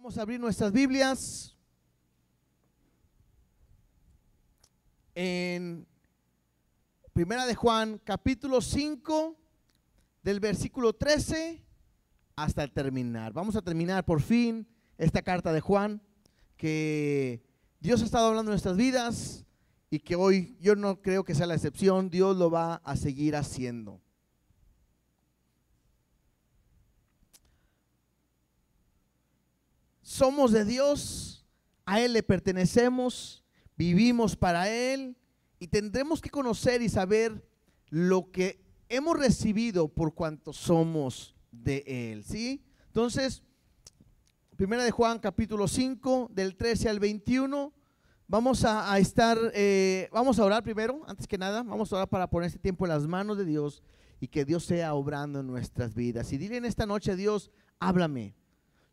Vamos a abrir nuestras Biblias en Primera de Juan, capítulo 5, del versículo 13 hasta el terminar. Vamos a terminar por fin esta carta de Juan, que Dios ha estado hablando en nuestras vidas y que hoy yo no creo que sea la excepción. Dios lo va a seguir haciendo. Somos de Dios, a Él le pertenecemos, vivimos para Él y tendremos que conocer y saber lo que hemos recibido por cuanto somos de Él, ¿sí? Entonces, Primera de Juan capítulo 5 del 13 al 21, vamos a orar primero, antes que nada, vamos a orar para poner este tiempo en las manos de Dios y que Dios sea obrando en nuestras vidas. Y dile en esta noche a Dios, háblame.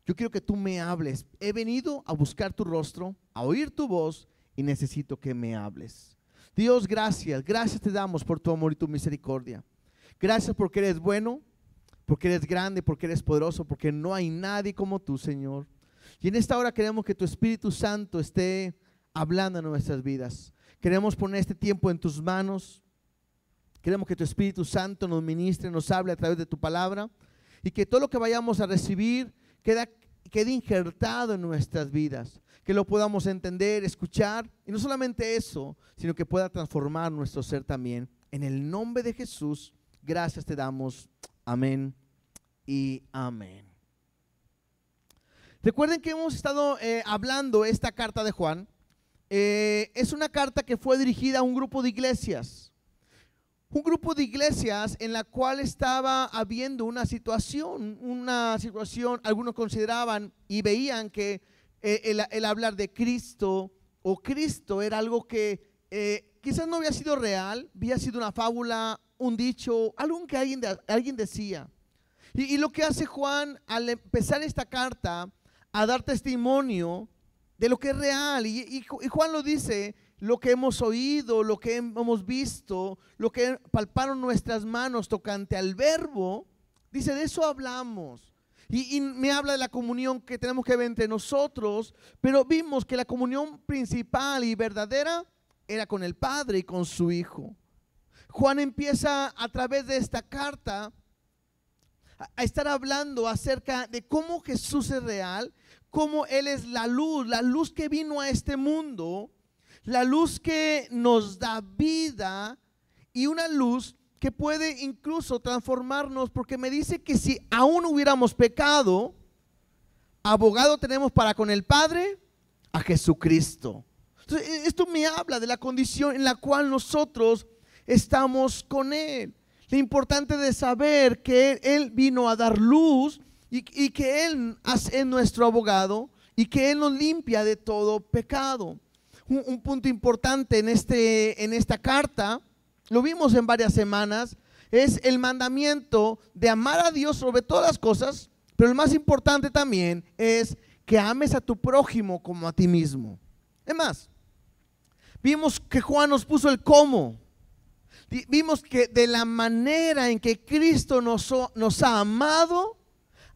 Yo quiero que tú me hables. He venido a buscar tu rostro, a oír tu voz y necesito que me hables. Dios, gracias te damos por tu amor y tu misericordia. Gracias porque eres bueno, porque eres grande, porque eres poderoso, porque no hay nadie como tú, Señor. Y en esta hora queremos que tu Espíritu Santo esté hablando en nuestras vidas. Queremos poner este tiempo en tus manos. Queremos que tu Espíritu Santo nos ministre, nos hable a través de tu palabra y que todo lo que vayamos a recibir quede injertado en nuestras vidas, que lo podamos entender, escuchar, y no solamente eso, sino que pueda transformar nuestro ser también. En el nombre de Jesús, gracias te damos. Amén y amén. Recuerden que hemos estado hablando esta carta de Juan. Es una carta que fue dirigida a un grupo de iglesias. Un grupo de iglesias en la cual estaba habiendo una situación, algunos consideraban y veían que el hablar de Cristo o Cristo era algo que quizás no había sido real, había sido una fábula, un dicho, algo que alguien decía. Y lo que hace Juan al empezar esta carta a dar testimonio de lo que es real, y Juan lo dice, lo que hemos oído, lo que hemos visto, lo que palparon nuestras manos tocante al verbo, dice, de eso hablamos. Y me habla de la comunión que tenemos que ver entre nosotros, pero vimos que la comunión principal y verdadera era con el Padre y con su Hijo. Juan empieza a través de esta carta a estar hablando acerca de cómo Jesús es real, cómo Él es la luz que vino a este mundo, la luz que nos da vida y una luz que puede incluso transformarnos, porque me dice que si aún hubiéramos pecado, abogado tenemos para con el Padre, a Jesucristo. Entonces, esto me habla de la condición en la cual nosotros estamos con Él. Lo importante de saber que Él vino a dar luz y que Él es nuestro abogado y que Él nos limpia de todo pecado. Un punto importante en esta carta, lo vimos en varias semanas, es el mandamiento de amar a Dios sobre todas las cosas, pero el más importante también es que ames a tu prójimo como a ti mismo. Es más, vimos que Juan nos puso el cómo. Vimos que de la manera en que Cristo nos ha amado,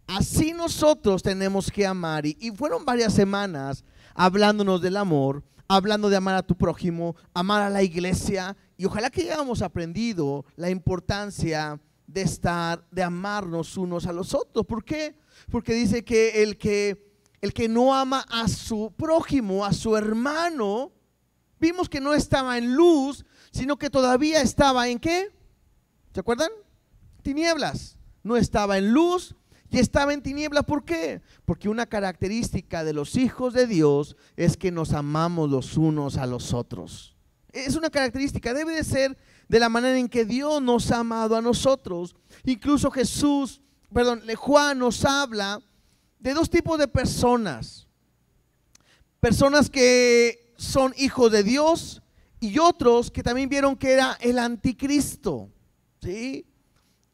así nosotros tenemos que amar. Y fueron varias semanas hablándonos del amor, hablando de amar a tu prójimo, amar a la iglesia, y ojalá que hayamos aprendido la importancia de amarnos unos a los otros. ¿Por qué? Porque dice que el que no ama a su prójimo, a su hermano, vimos que no estaba en luz, sino que todavía estaba ¿en qué? ¿Se acuerdan? Tinieblas. No estaba en luz y estaba en tinieblas. ¿Por qué? Porque una característica de los hijos de Dios es que nos amamos los unos a los otros. Es una característica, debe de ser de la manera en que Dios nos ha amado a nosotros. Incluso Juan nos habla de dos tipos de personas. Personas que son hijos de Dios y otros que también vieron que era el anticristo. ¿Sí?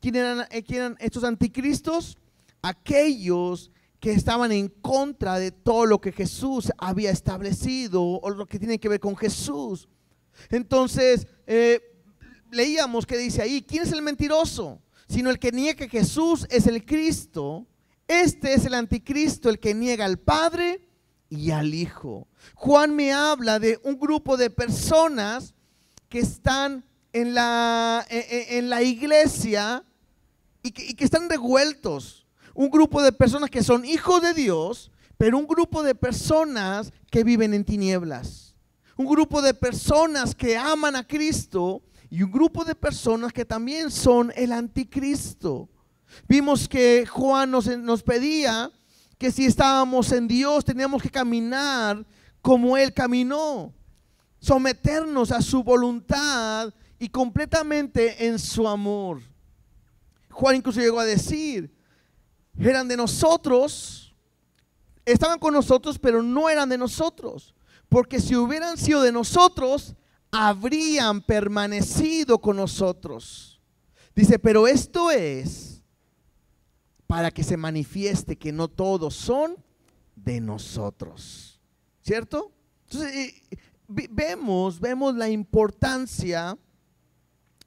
¿Quién eran estos anticristos? Aquellos que estaban en contra de todo lo que Jesús había establecido o lo que tiene que ver con Jesús. Entonces leíamos que dice ahí, ¿quién es el mentiroso? Sino el que niega que Jesús es el Cristo, Este es el anticristo, el que niega al Padre y al Hijo. Juan me habla de un grupo de personas que están en la iglesia y que están revueltos. Un grupo de personas que son hijos de Dios, pero un grupo de personas que viven en tinieblas. Un grupo de personas que aman a Cristo y un grupo de personas que también son el anticristo. Vimos que Juan nos pedía que si estábamos en Dios teníamos que caminar como Él caminó, someternos a su voluntad y completamente en su amor. Juan incluso llegó a decir, eran de nosotros, estaban con nosotros, pero no eran de nosotros, porque si hubieran sido de nosotros, habrían permanecido con nosotros. Dice, pero esto es para que se manifieste que no todos son de nosotros, ¿cierto? Entonces vemos la importancia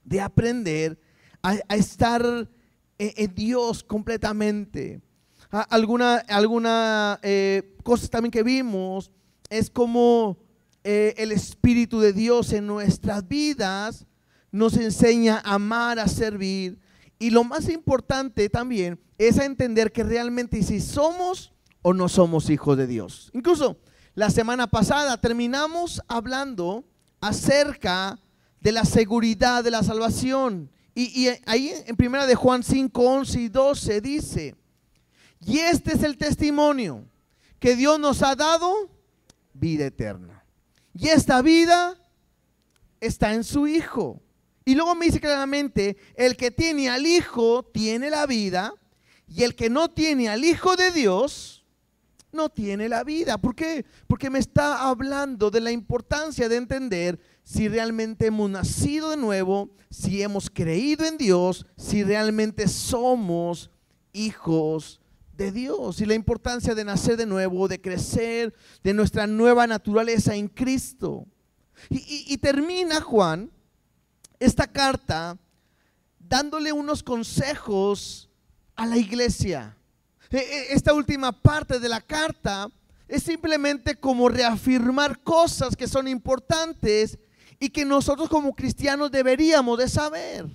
de aprender a estar en Dios completamente. Alguna cosa también que vimos es como el Espíritu de Dios en nuestras vidas nos enseña a amar, a servir. Y lo más importante también es a entender que realmente si somos o no somos hijos de Dios. Incluso la semana pasada terminamos hablando acerca de la seguridad de la salvación. Y ahí en primera de Juan 5, 11 y 12 dice, y este es el testimonio, que Dios nos ha dado vida eterna. Y esta vida está en su Hijo. Y luego me dice claramente, el que tiene al Hijo tiene la vida, y el que no tiene al Hijo de Dios no tiene la vida. ¿Por qué? Porque me está hablando de la importancia de entender si realmente hemos nacido de nuevo, si hemos creído en Dios, si realmente somos hijos de Dios, y la importancia de nacer de nuevo, de crecer, de nuestra nueva naturaleza en Cristo. Y termina Juan esta carta dándole unos consejos a la iglesia. Esta última parte de la carta es simplemente como reafirmar cosas que son importantes y que nosotros como cristianos deberíamos de saber.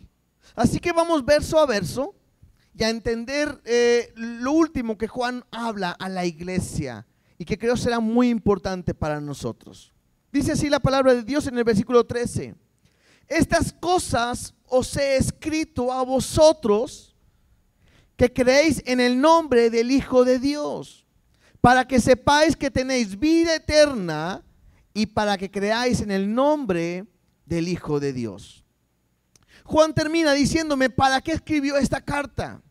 Así que vamos verso a verso y a entender lo último que Juan habla a la iglesia y que creo será muy importante para nosotros. Dice así la palabra de Dios en el versículo 13. Estas cosas os he escrito a vosotros que creéis en el nombre del Hijo de Dios, para que sepáis que tenéis vida eterna y para que creáis en el nombre del Hijo de Dios. Juan termina diciéndome, ¿para qué escribió esta carta?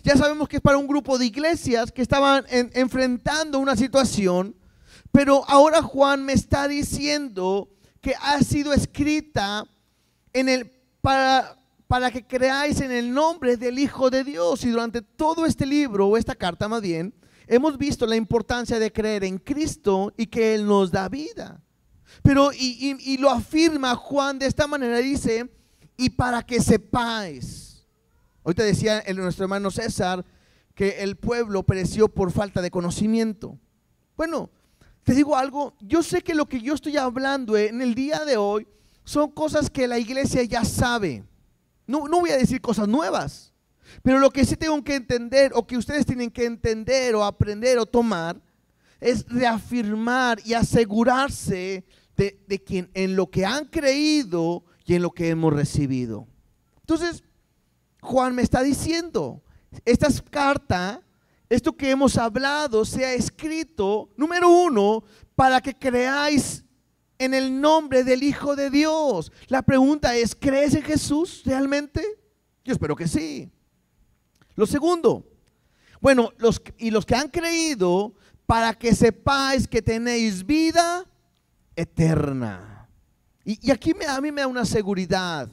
Ya sabemos que es para un grupo de iglesias que estaban enfrentando una situación, pero ahora Juan me está diciendo que ha sido escrita para que creáis en el nombre del Hijo de Dios. Y durante todo este libro, o esta carta más bien, hemos visto la importancia de creer en Cristo y que Él nos da vida. Pero y lo afirma Juan de esta manera, dice, y para que sepáis. Ahorita decía nuestro hermano César que el pueblo pereció por falta de conocimiento. Bueno, te digo algo, yo sé que lo que yo estoy hablando en el día de hoy son cosas que la iglesia ya sabe. No voy a decir cosas nuevas, pero lo que sí tengo que entender, o que ustedes tienen que entender o aprender o tomar, es reafirmar y asegurarse de quien, en lo que han creído y en lo que hemos recibido. Entonces, Juan me está diciendo, esta carta, esto que hemos hablado, se ha escrito, número uno, para que creáis en el nombre del Hijo de Dios. La pregunta es, ¿crees en Jesús realmente? Yo espero que sí. Lo segundo, bueno, los que han creído, para que sepáis que tenéis vida eterna. Y aquí a mí me da una seguridad.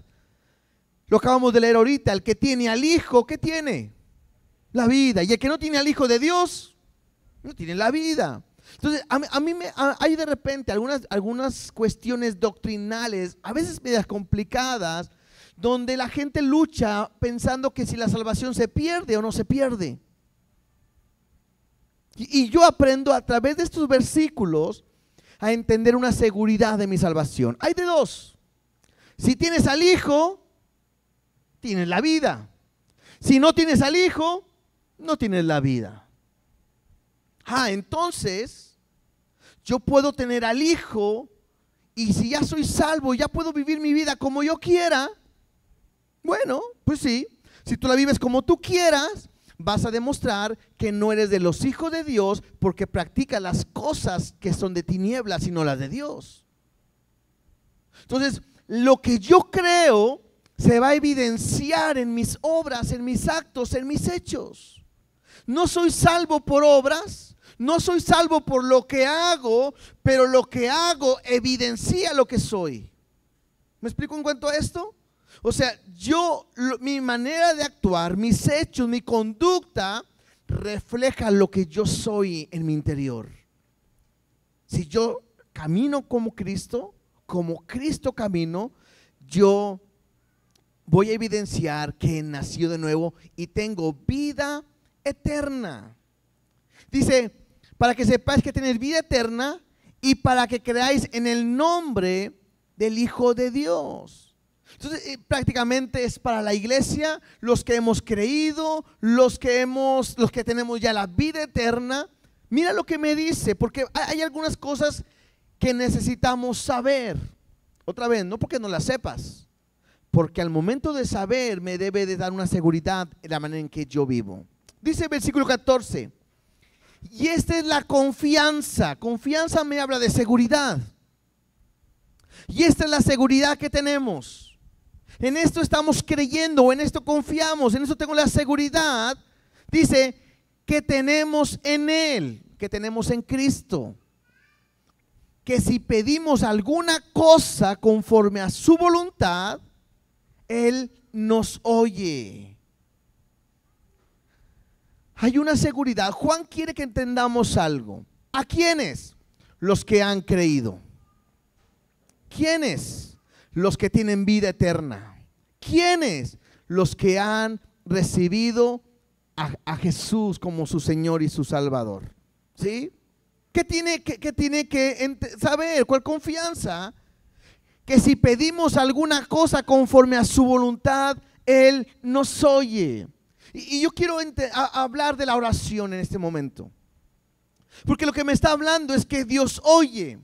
Lo acabamos de leer ahorita, el que tiene al Hijo, ¿qué tiene? La vida. Y el que no tiene al Hijo de Dios, no tiene la vida. Entonces, hay de repente algunas cuestiones doctrinales, a veces medias complicadas, donde la gente lucha pensando que si la salvación se pierde o no se pierde. Y yo aprendo a través de estos versículos a entender una seguridad de mi salvación. Hay de dos. Si tienes al Hijo, tienes la vida. Si no tienes al Hijo, no tienes la vida. Entonces, yo puedo tener al Hijo, y si ya soy salvo, ya puedo vivir mi vida como yo quiera. Bueno, pues sí, si tú la vives como tú quieras, vas a demostrar que no eres de los hijos de Dios porque practicas las cosas que son de tinieblas y no las de Dios. Entonces, lo que yo creo se va a evidenciar en mis obras, en mis actos, en mis hechos. No soy salvo por obras, no soy salvo por lo que hago, pero lo que hago evidencia lo que soy. ¿Me explico en cuanto a esto? O sea, mi manera de actuar, mis hechos, mi conducta refleja lo que yo soy en mi interior. Si yo camino como Cristo camino, yo voy a evidenciar que he nacido de nuevo y tengo vida eterna. Dice, para que sepáis que tenéis vida eterna y para que creáis en el nombre del Hijo de Dios. Entonces, prácticamente es para la iglesia, los que hemos creído, los que tenemos ya la vida eterna. Mira lo que me dice, porque hay algunas cosas que necesitamos saber. Otra vez, no porque no las sepas, porque al momento de saber me debe de dar una seguridad en la manera en que yo vivo. Dice el versículo 14, y esta es la confianza. Confianza me habla de seguridad. Y esta es la seguridad que tenemos. En esto estamos creyendo, en esto confiamos, en esto tengo la seguridad. Dice que tenemos en Él, que tenemos en Cristo. Que si pedimos alguna cosa conforme a su voluntad, Él nos oye. Hay una seguridad. Juan quiere que entendamos algo. ¿A quiénes? Los que han creído. ¿Quiénes? Los que tienen vida eterna. ¿Quiénes? Los que han recibido a Jesús como su Señor y su Salvador. ¿Sí? ¿Qué tiene que saber? ¿Cuál confianza? Que si pedimos alguna cosa conforme a su voluntad, Él nos oye. Y yo quiero hablar de la oración en este momento. Porque lo que me está hablando es que Dios oye.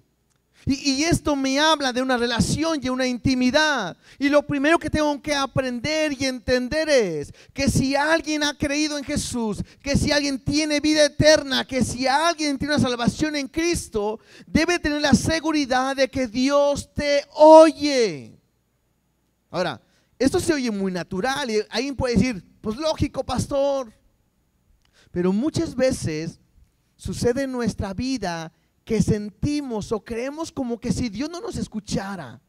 Y esto me habla de una relación y una intimidad. Y lo primero que tengo que aprender y entender es que si alguien ha creído en Jesús, que si alguien tiene vida eterna, que si alguien tiene una salvación en Cristo, debe tener la seguridad de que Dios te oye. Ahora, esto se oye muy natural y alguien puede decir, pues lógico, pastor. Pero muchas veces sucede en nuestra vida que sentimos o creemos como que si Dios no nos escuchara.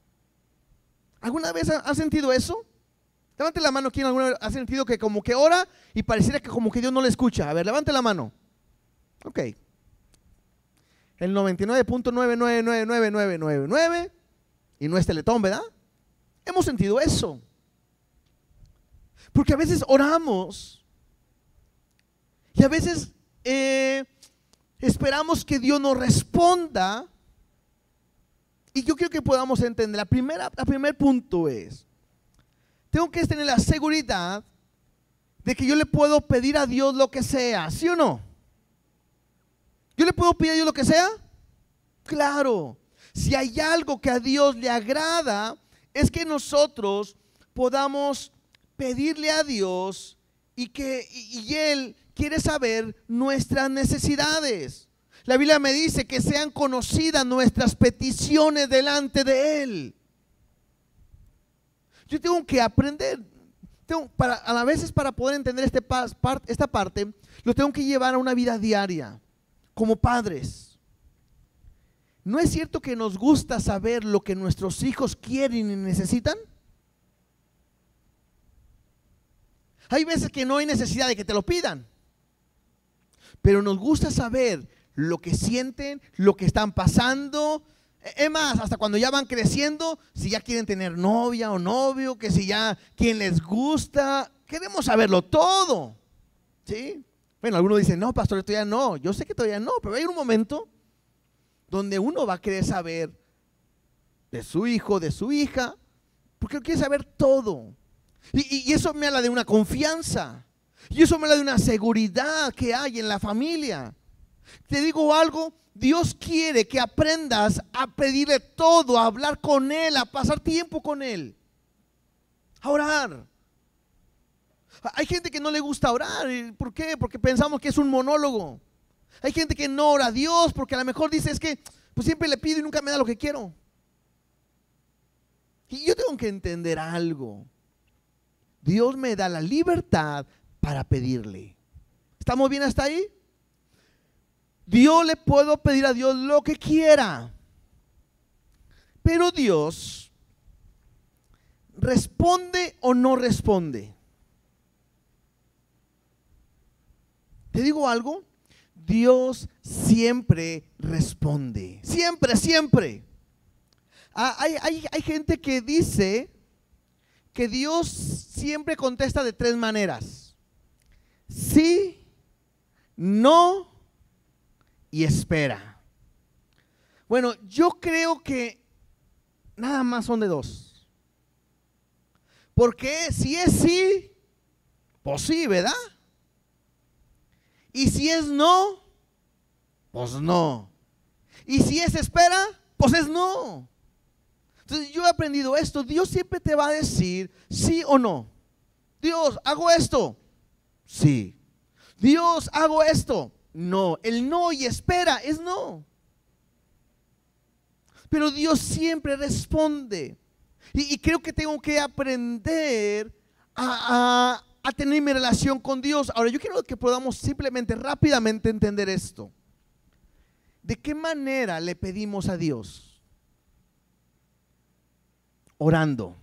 ¿Alguna vez ha sentido eso? Levante la mano. ¿Quién alguna vez ha sentido que como que ora y pareciera que como que Dios no le escucha? A ver, levante la mano. Ok. El 99.999999 y no es Teletón, ¿verdad? Hemos sentido eso. Porque a veces oramos y a veces esperamos que Dios nos responda. Y yo quiero que podamos entender. El primer punto es, tengo que tener la seguridad de que yo le puedo pedir a Dios lo que sea, ¿sí o no? ¿Yo le puedo pedir a Dios lo que sea? Claro. Si hay algo que a Dios le agrada, es que nosotros podamos pedirle a Dios y Él quiere saber nuestras necesidades. La Biblia me dice que sean conocidas nuestras peticiones delante de Él. Yo tengo que aprender, a veces para poder entender esta parte, lo tengo que llevar a una vida diaria, como padres. ¿No es cierto que nos gusta saber lo que nuestros hijos quieren y necesitan? Hay veces que no hay necesidad de que te lo pidan, pero nos gusta saber lo que sienten, lo que están pasando. Es más, hasta cuando ya van creciendo, si ya quieren tener novia o novio, que si ya quién les gusta, queremos saberlo todo, ¿sí? Bueno, algunos dicen, no, pastor, todavía no. Yo sé que todavía no, pero hay un momento donde uno va a querer saber de su hijo, de su hija, porque quiere saber todo. Y eso me habla de una confianza. Y eso me habla de una seguridad que hay en la familia. Te digo algo, Dios quiere que aprendas a pedirle todo, a hablar con Él, a pasar tiempo con Él, a orar. Hay gente que no le gusta orar. ¿Por qué? Porque pensamos que es un monólogo. Hay gente que no ora a Dios porque a lo mejor dice, es que pues siempre le pido y nunca me da lo que quiero. Y yo tengo que entender algo. Dios me da la libertad para pedirle. ¿Estamos bien hasta ahí? Yo le puedo pedir a Dios lo que quiera, pero Dios responde o no responde. ¿Te digo algo? Dios siempre responde. Siempre, siempre. Hay gente que dice que Dios siempre contesta de tres maneras: sí, no y espera. Bueno, yo creo que nada más son de dos. Porque si es sí, pues sí, ¿verdad? Y si es no, pues no. Y si es espera, pues es no. Entonces yo he aprendido esto. Dios siempre te va a decir sí o no. Dios, ¿hago esto? Sí. Dios, ¿hago esto? No. El no y espera es no. Pero Dios siempre responde. Y creo que tengo que aprender a tener mi relación con Dios. Ahora yo quiero que podamos simplemente rápidamente entender esto. ¿De qué manera le pedimos a Dios? Orando.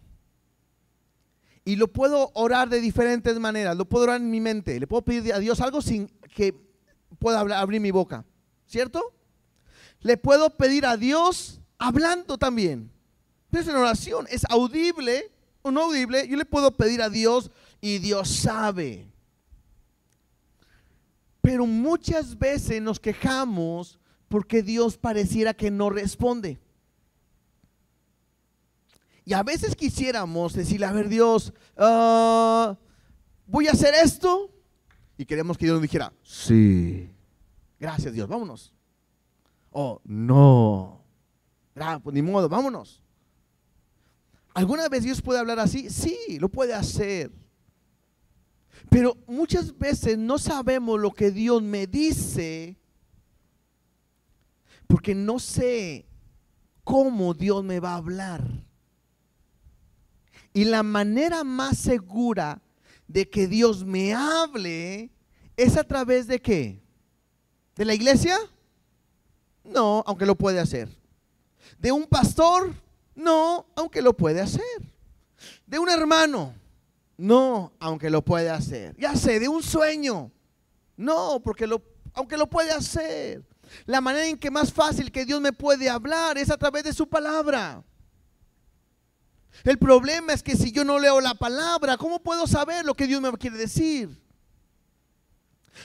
Y lo puedo orar de diferentes maneras. Lo puedo orar en mi mente. Le puedo pedir a Dios algo sin que pueda abrir mi boca, ¿cierto? Le puedo pedir a Dios hablando también. Es una oración, es audible o no audible. Yo le puedo pedir a Dios y Dios sabe. Pero muchas veces nos quejamos porque Dios pareciera que no responde. Y a veces quisiéramos decirle, a ver Dios, voy a hacer esto. Y queremos que Dios nos dijera, sí, gracias Dios, vámonos. O no, pues ni modo, vámonos. ¿Alguna vez Dios puede hablar así? Sí, lo puede hacer. Pero muchas veces no sabemos lo que Dios me dice porque no sé cómo Dios me va a hablar. Y la manera más segura de que Dios me hable es a través de ¿qué? ¿De la iglesia? No, aunque lo puede hacer. ¿De un pastor? No, aunque lo puede hacer. ¿De un hermano? No, aunque lo puede hacer. Ya sé, ¿de un sueño? No, aunque lo puede hacer. La manera en que más fácil que Dios me puede hablar es a través de su palabra. El problema es que si yo no leo la palabra, ¿cómo puedo saber lo que Dios me quiere decir?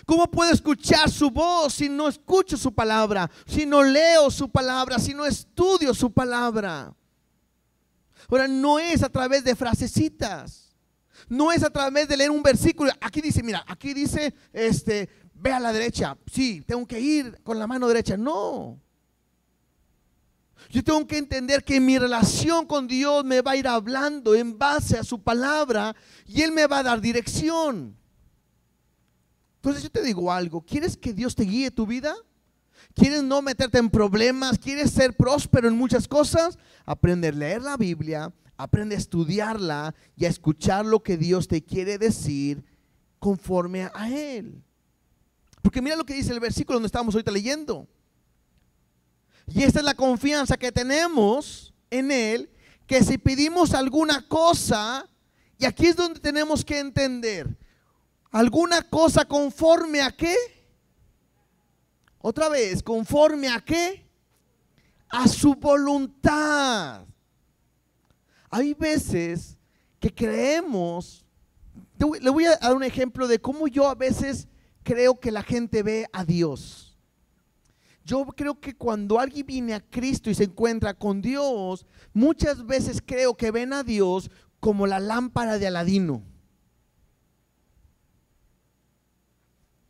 ¿Cómo puedo escuchar su voz si no escucho su palabra? Si no leo su palabra, si no estudio su palabra. Ahora, no es a través de frasecitas. No es a través de leer un versículo. Aquí dice, mira, aquí dice, ve a la derecha. Sí, tengo que ir con la mano derecha. No. Yo tengo que entender que mi relación con Dios me va a ir hablando en base a su palabra y Él me va a dar dirección. Entonces yo te digo algo, ¿quieres que Dios te guíe tu vida? ¿Quieres no meterte en problemas? ¿Quieres ser próspero en muchas cosas? Aprende a leer la Biblia, aprende a estudiarla y a escuchar lo que Dios te quiere decir conforme a Él. Porque mira lo que dice el versículo donde estamos ahorita leyendo. Y esta es la confianza que tenemos en Él, que si pedimos alguna cosa, y aquí es donde tenemos que entender, alguna cosa conforme a qué, otra vez, conforme a qué, a su voluntad. Hay veces que creemos, le voy a dar un ejemplo de cómo yo a veces creo que la gente ve a Dios. Yo creo que cuando alguien viene a Cristo y se encuentra con Dios, muchas veces creo que ven a Dios como la lámpara de Aladino.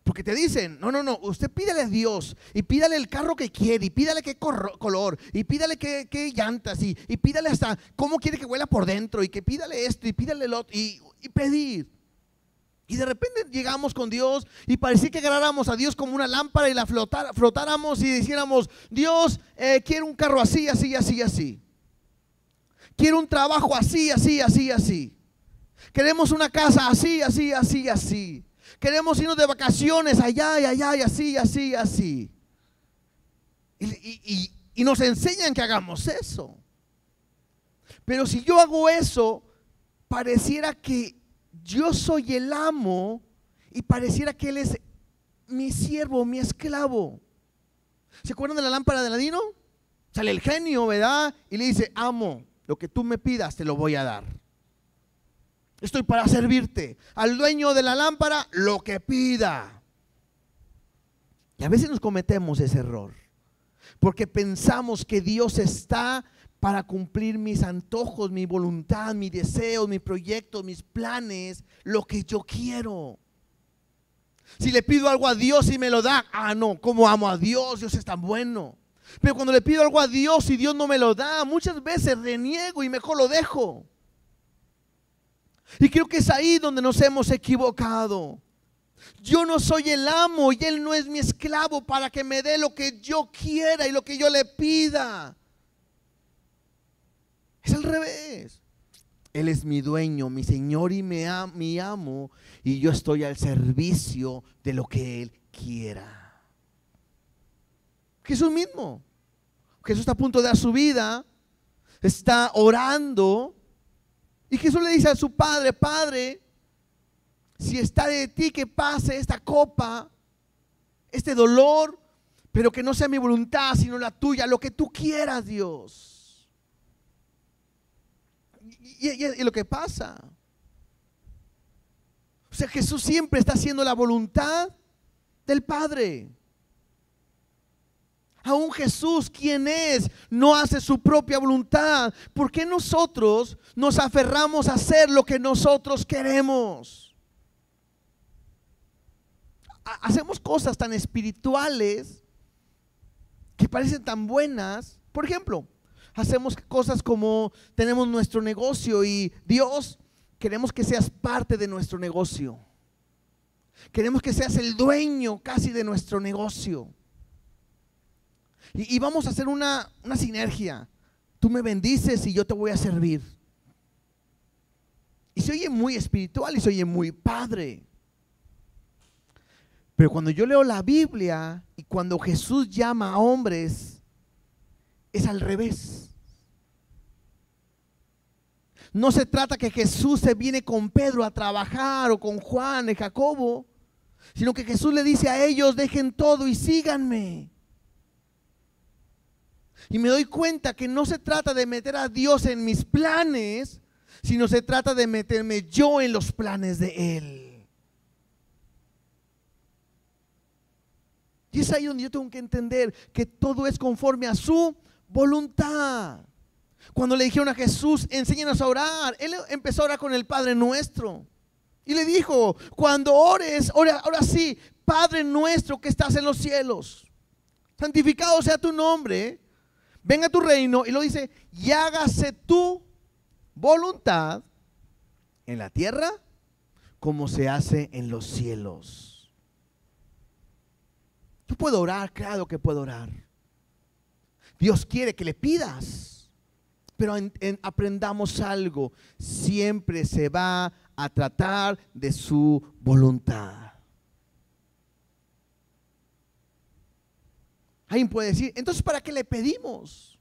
Porque te dicen, no, usted pídale a Dios y pídale el carro que quiere y pídale qué color y pídale qué llantas y pídale hasta cómo quiere que huela por dentro y que pídale esto y pídale lo otro y pedir. Y de repente llegamos con Dios y parecía que agarráramos a Dios como una lámpara y la frotáramos y dijéramos, Dios, quiero un carro así, así, así, así. Quiero un trabajo así, así, así, así. Queremos una casa así, así, así, así. Queremos irnos de vacaciones allá y allá y así, así, así. Y nos enseñan que hagamos eso. Pero si yo hago eso, pareciera que yo soy el amo y pareciera que Él es mi siervo, mi esclavo. ¿Se acuerdan de la lámpara de Aladino? Sale el genio, ¿verdad? Y le dice, amo, lo que tú me pidas te lo voy a dar. Estoy para servirte. Al dueño de la lámpara, lo que pida. Y a veces nos cometemos ese error, porque pensamos que Dios está para cumplir mis antojos, mi voluntad, mis deseos, mis proyectos, mis planes, lo que yo quiero. Si le pido algo a Dios y me lo da, no, ¿cómo amo a Dios? Dios es tan bueno. Pero cuando le pido algo a Dios y Dios no me lo da, muchas veces reniego y mejor lo dejo. Y creo que es ahí donde nos hemos equivocado. Yo no soy el amo y Él no es mi esclavo para que me dé lo que yo quiera y lo que yo le pida. Es al revés. Él es mi dueño, mi Señor y mi amo, y yo estoy al servicio de lo que Él quiera. Jesús mismo. Jesús está a punto de dar su vida, está orando, y Jesús le dice a su Padre, Padre, si está de ti que pase esta copa, este dolor, pero que no sea mi voluntad, sino la tuya, lo que tú quieras, Dios. Y lo que pasa, o sea, Jesús siempre está haciendo la voluntad del Padre. Aún Jesús, quien es, no hace su propia voluntad. ¿Por qué nosotros nos aferramos a hacer lo que nosotros queremos? Hacemos cosas tan espirituales que parecen tan buenas. Por ejemplo, hacemos cosas como tenemos nuestro negocio y Dios, queremos que seas parte de nuestro negocio. Queremos que seas el dueño casi de nuestro negocio. Y vamos a hacer una sinergia. Tú me bendices y yo te voy a servir. Y se oye muy espiritual y se oye muy padre. Pero cuando yo leo la Biblia y cuando Jesús llama a hombres, es al revés. No se trata que Jesús se viene con Pedro a trabajar o con Juan y Jacobo, sino que Jesús le dice a ellos, dejen todo y síganme. Y me doy cuenta que no se trata de meter a Dios en mis planes, sino se trata de meterme yo en los planes de Él. Y es ahí donde yo tengo que entender que todo es conforme a su voluntad. Cuando le dijeron a Jesús, enséñanos a orar, Él empezó a orar con el Padre Nuestro. Y le dijo, cuando ores, ahora sí, Padre Nuestro que estás en los cielos, santificado sea tu nombre, venga tu reino. Y lo dice, y hágase tu voluntad en la tierra como se hace en los cielos. Yo puedo orar, claro que puedo orar. Dios quiere que le pidas, pero aprendamos algo, siempre se va a tratar de su voluntad. Alguien puede decir, entonces ¿para qué le pedimos?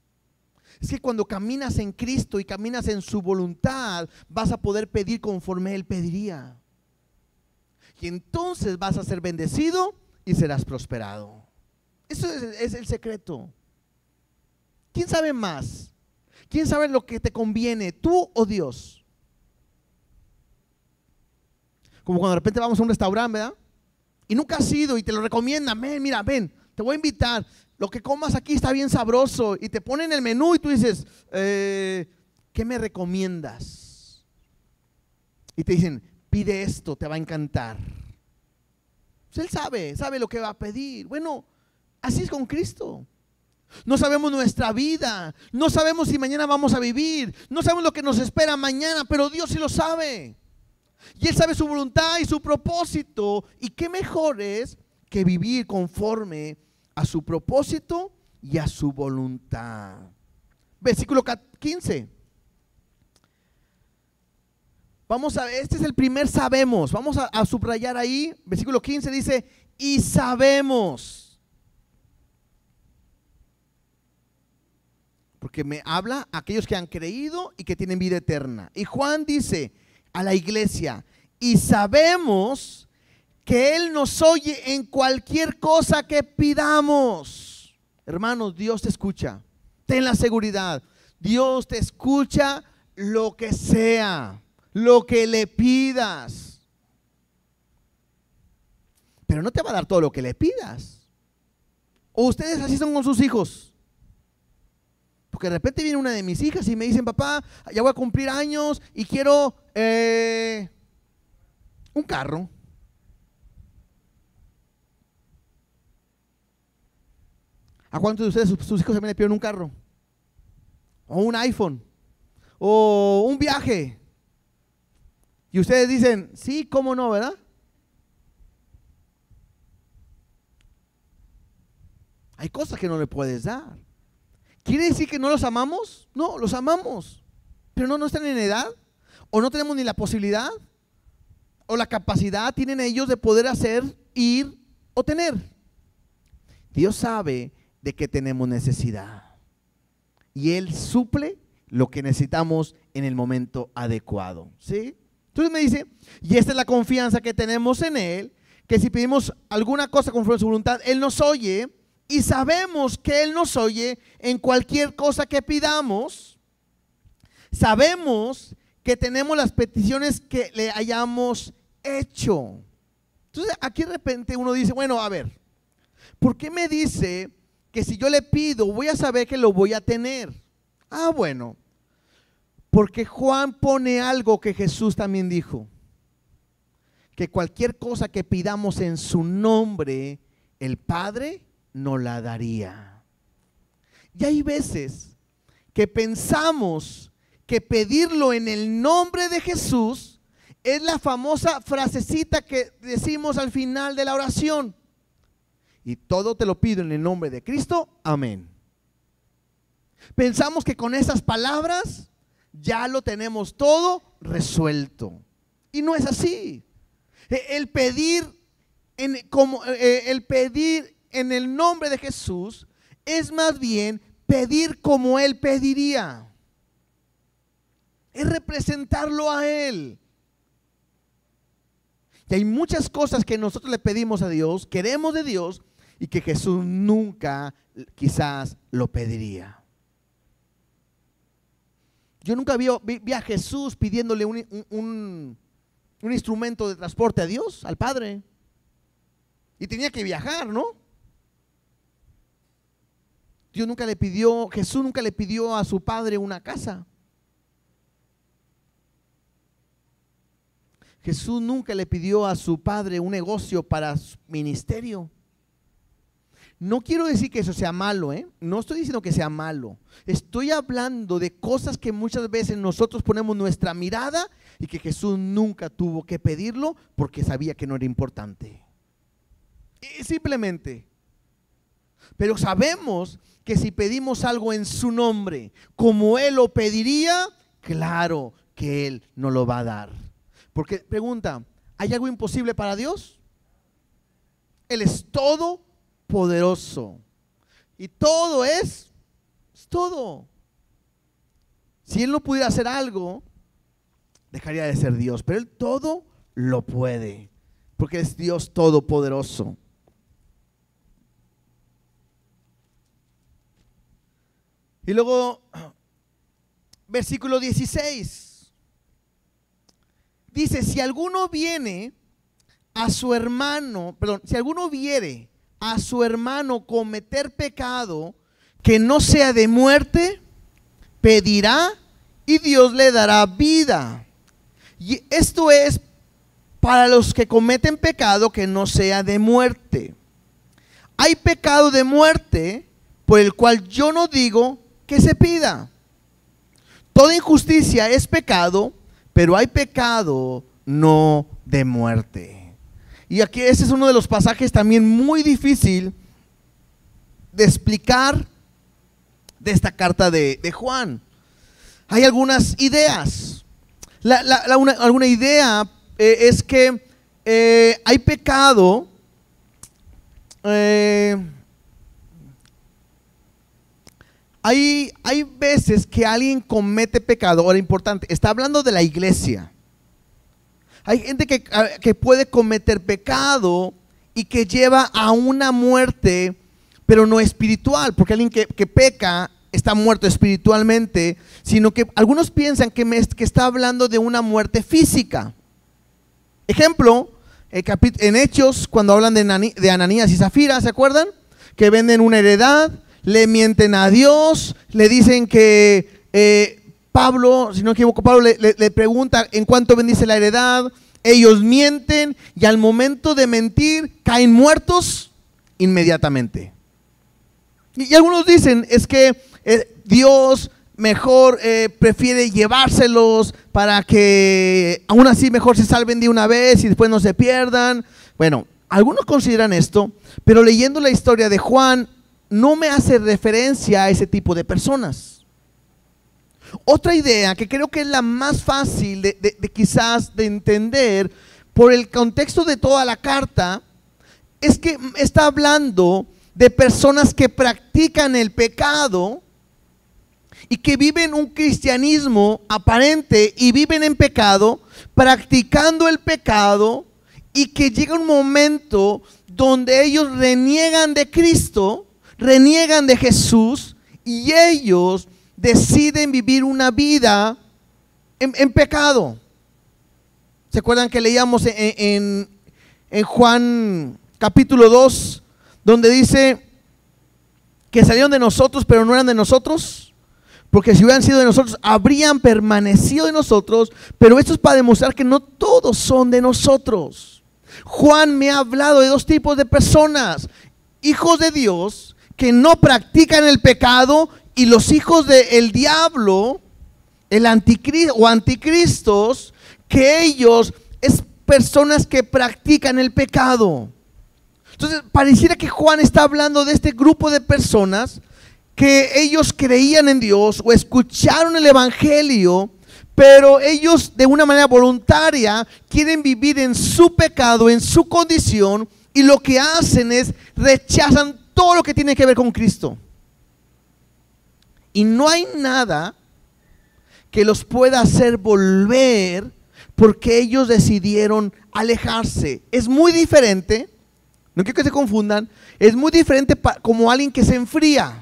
Es que cuando caminas en Cristo y caminas en su voluntad, vas a poder pedir conforme Él pediría. Y entonces vas a ser bendecido y serás prosperado. Eso es el secreto. ¿Quién sabe más? ¿Quién sabe lo que te conviene, tú o Dios? Como cuando de repente vamos a un restaurante, ¿verdad? y nunca has ido y te lo recomiendan, ven, mira, ven, te voy a invitar, lo que comas aquí está bien sabroso, y te ponen el menú y tú dices, ¿qué me recomiendas? Y te dicen, pide esto, te va a encantar. Pues él sabe lo que va a pedir. Bueno, así es con Cristo. No sabemos nuestra vida, no sabemos si mañana vamos a vivir, no sabemos lo que nos espera mañana, pero Dios sí lo sabe. Y Él sabe su voluntad y su propósito. Y qué mejor es que vivir conforme a su propósito y a su voluntad. Versículo 15. Vamos a ver, este es el primer sabemos. Vamos a subrayar ahí. Versículo 15 dice, y sabemos. Porque me habla a aquellos que han creído y que tienen vida eterna. Y Juan dice a la iglesia, y sabemos que Él nos oye en cualquier cosa que pidamos. Hermanos, Dios te escucha. Ten la seguridad. Dios te escucha lo que sea, lo que le pidas. Pero no te va a dar todo lo que le pidas. O ustedes así son con sus hijos. Porque de repente viene una de mis hijas y me dicen, papá, ya voy a cumplir años y quiero un carro. ¿A cuántos de ustedes, sus hijos también le piden un carro? O un iPhone. O un viaje. Y ustedes dicen, sí, cómo no, ¿verdad? Hay cosas que no le puedes dar. ¿Quiere decir que no los amamos? No, los amamos. Pero no están en edad. O no tenemos ni la posibilidad. O la capacidad tienen ellos de poder hacer, ir o tener. Dios sabe de que tenemos necesidad. Y Él suple lo que necesitamos en el momento adecuado. ¿Sí? Entonces me dice, y esta es la confianza que tenemos en Él, que si pedimos alguna cosa conforme a su voluntad, Él nos oye. Y sabemos que Él nos oye en cualquier cosa que pidamos. Sabemos que tenemos las peticiones que le hayamos hecho. Entonces aquí de repente uno dice, bueno, a ver, ¿por qué me dice que si yo le pido voy a saber que lo voy a tener? Ah, bueno, porque Juan pone algo que Jesús también dijo, que cualquier cosa que pidamos en su nombre, el Padre nos la daría. Y hay veces que pensamos que pedirlo en el nombre de Jesús es la famosa frasecita que decimos al final de la oración. Y todo te lo pido en el nombre de Cristo, amén. Pensamos que con esas palabras ya lo tenemos todo resuelto. Y no es así. El pedir en el nombre de Jesús es más bien pedir como Él pediría. Es representarlo a Él. Y hay muchas cosas que nosotros le pedimos a Dios, queremos de Dios, y que Jesús nunca quizás lo pediría. Yo nunca vi a Jesús pidiéndole un instrumento de transporte a Dios, al Padre. Y tenía que viajar, ¿no? Jesús nunca le pidió a su Padre una casa. Jesús nunca le pidió a su Padre un negocio para su ministerio. No quiero decir que eso sea malo, ¿eh? No estoy diciendo que sea malo. Estoy hablando de cosas que muchas veces nosotros ponemos nuestra mirada y que Jesús nunca tuvo que pedirlo porque sabía que no era importante. Y simplemente. Pero sabemos que si pedimos algo en su nombre, como Él lo pediría, claro que Él nos lo va a dar. Porque pregunta, ¿hay algo imposible para Dios? Él es todopoderoso. Y todo es todo. Si Él no pudiera hacer algo, dejaría de ser Dios. Pero Él todo lo puede. Porque es Dios todopoderoso. Y luego, versículo 16. Dice, si alguno viene a su hermano, perdón, si alguno viere a su hermano cometer pecado que no sea de muerte, pedirá y Dios le dará vida. Y esto es para los que cometen pecado que no sea de muerte. Hay pecado de muerte por el cual yo no digo que se pida. Toda injusticia es pecado, pero hay pecado no de muerte. Y aquí ese es uno de los pasajes también muy difícil de explicar de esta carta de Juan. Hay algunas ideas. Alguna idea es que hay pecado, hay veces que alguien comete pecado. Ahora, importante, está hablando de la iglesia. Hay gente que puede cometer pecado y que lleva a una muerte, pero no espiritual, porque alguien que peca está muerto espiritualmente, sino que algunos piensan que está hablando de una muerte física. Ejemplo, en Hechos, cuando hablan de Ananías y Zafira, ¿se acuerdan? Que venden una heredad, le mienten a Dios, le dicen que Pablo, si no me equivoco, Pablo le pregunta en cuánto bendice la heredad. Ellos mienten y al momento de mentir caen muertos inmediatamente. Y algunos dicen es que Dios mejor prefiere llevárselos para que aún así mejor se salven de una vez y después no se pierdan. Bueno, algunos consideran esto, pero leyendo la historia de Juan no me hace referencia a ese tipo de personas. Otra idea que creo que es la más fácil de quizás de entender por el contexto de toda la carta es que está hablando de personas que practican el pecado y que viven un cristianismo aparente y viven en pecado, practicando el pecado, y que llega un momento donde ellos reniegan de Cristo, reniegan de Jesús, y ellos deciden vivir una vida en pecado. ¿Se acuerdan que leíamos en Juan capítulo 2, donde dice que salieron de nosotros pero no eran de nosotros? Porque si hubieran sido de nosotros habrían permanecido de nosotros, pero esto es para demostrar que no todos son de nosotros. Juan me ha hablado de dos tipos de personas: hijos de Dios que no practican el pecado, y los hijos del diablo, el anticristo o anticristos, que ellos es personas que practican el pecado. Entonces pareciera que Juan está hablando de este grupo de personas que ellos creían en Dios o escucharon el evangelio, pero ellos de una manera voluntaria quieren vivir en su pecado, en su condición, y lo que hacen es rechazan todo lo que tiene que ver con Cristo. Y no hay nada que los pueda hacer volver porque ellos decidieron alejarse. Es muy diferente, no quiero que se confundan, es muy diferente como alguien que se enfría.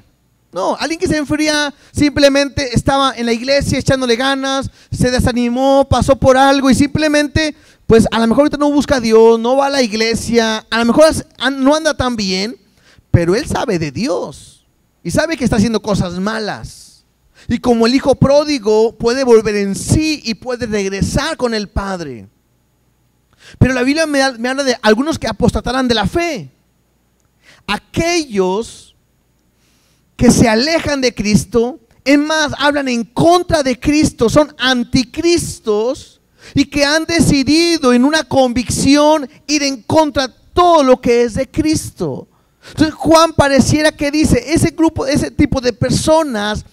No, alguien que se enfría simplemente estaba en la iglesia echándole ganas, se desanimó, pasó por algo y simplemente, pues a lo mejor ahorita no busca a Dios, no va a la iglesia, a lo mejor no anda tan bien, pero él sabe de Dios. Y sabe que está haciendo cosas malas. Y como el hijo pródigo puede volver en sí y puede regresar con el padre. Pero la Biblia me habla de algunos que apostatarán de la fe. Aquellos que se alejan de Cristo, es más, hablan en contra de Cristo, son anticristos y que han decidido en una convicción ir en contra de todo lo que es de Cristo. Entonces Juan pareciera que dice, ese tipo de personas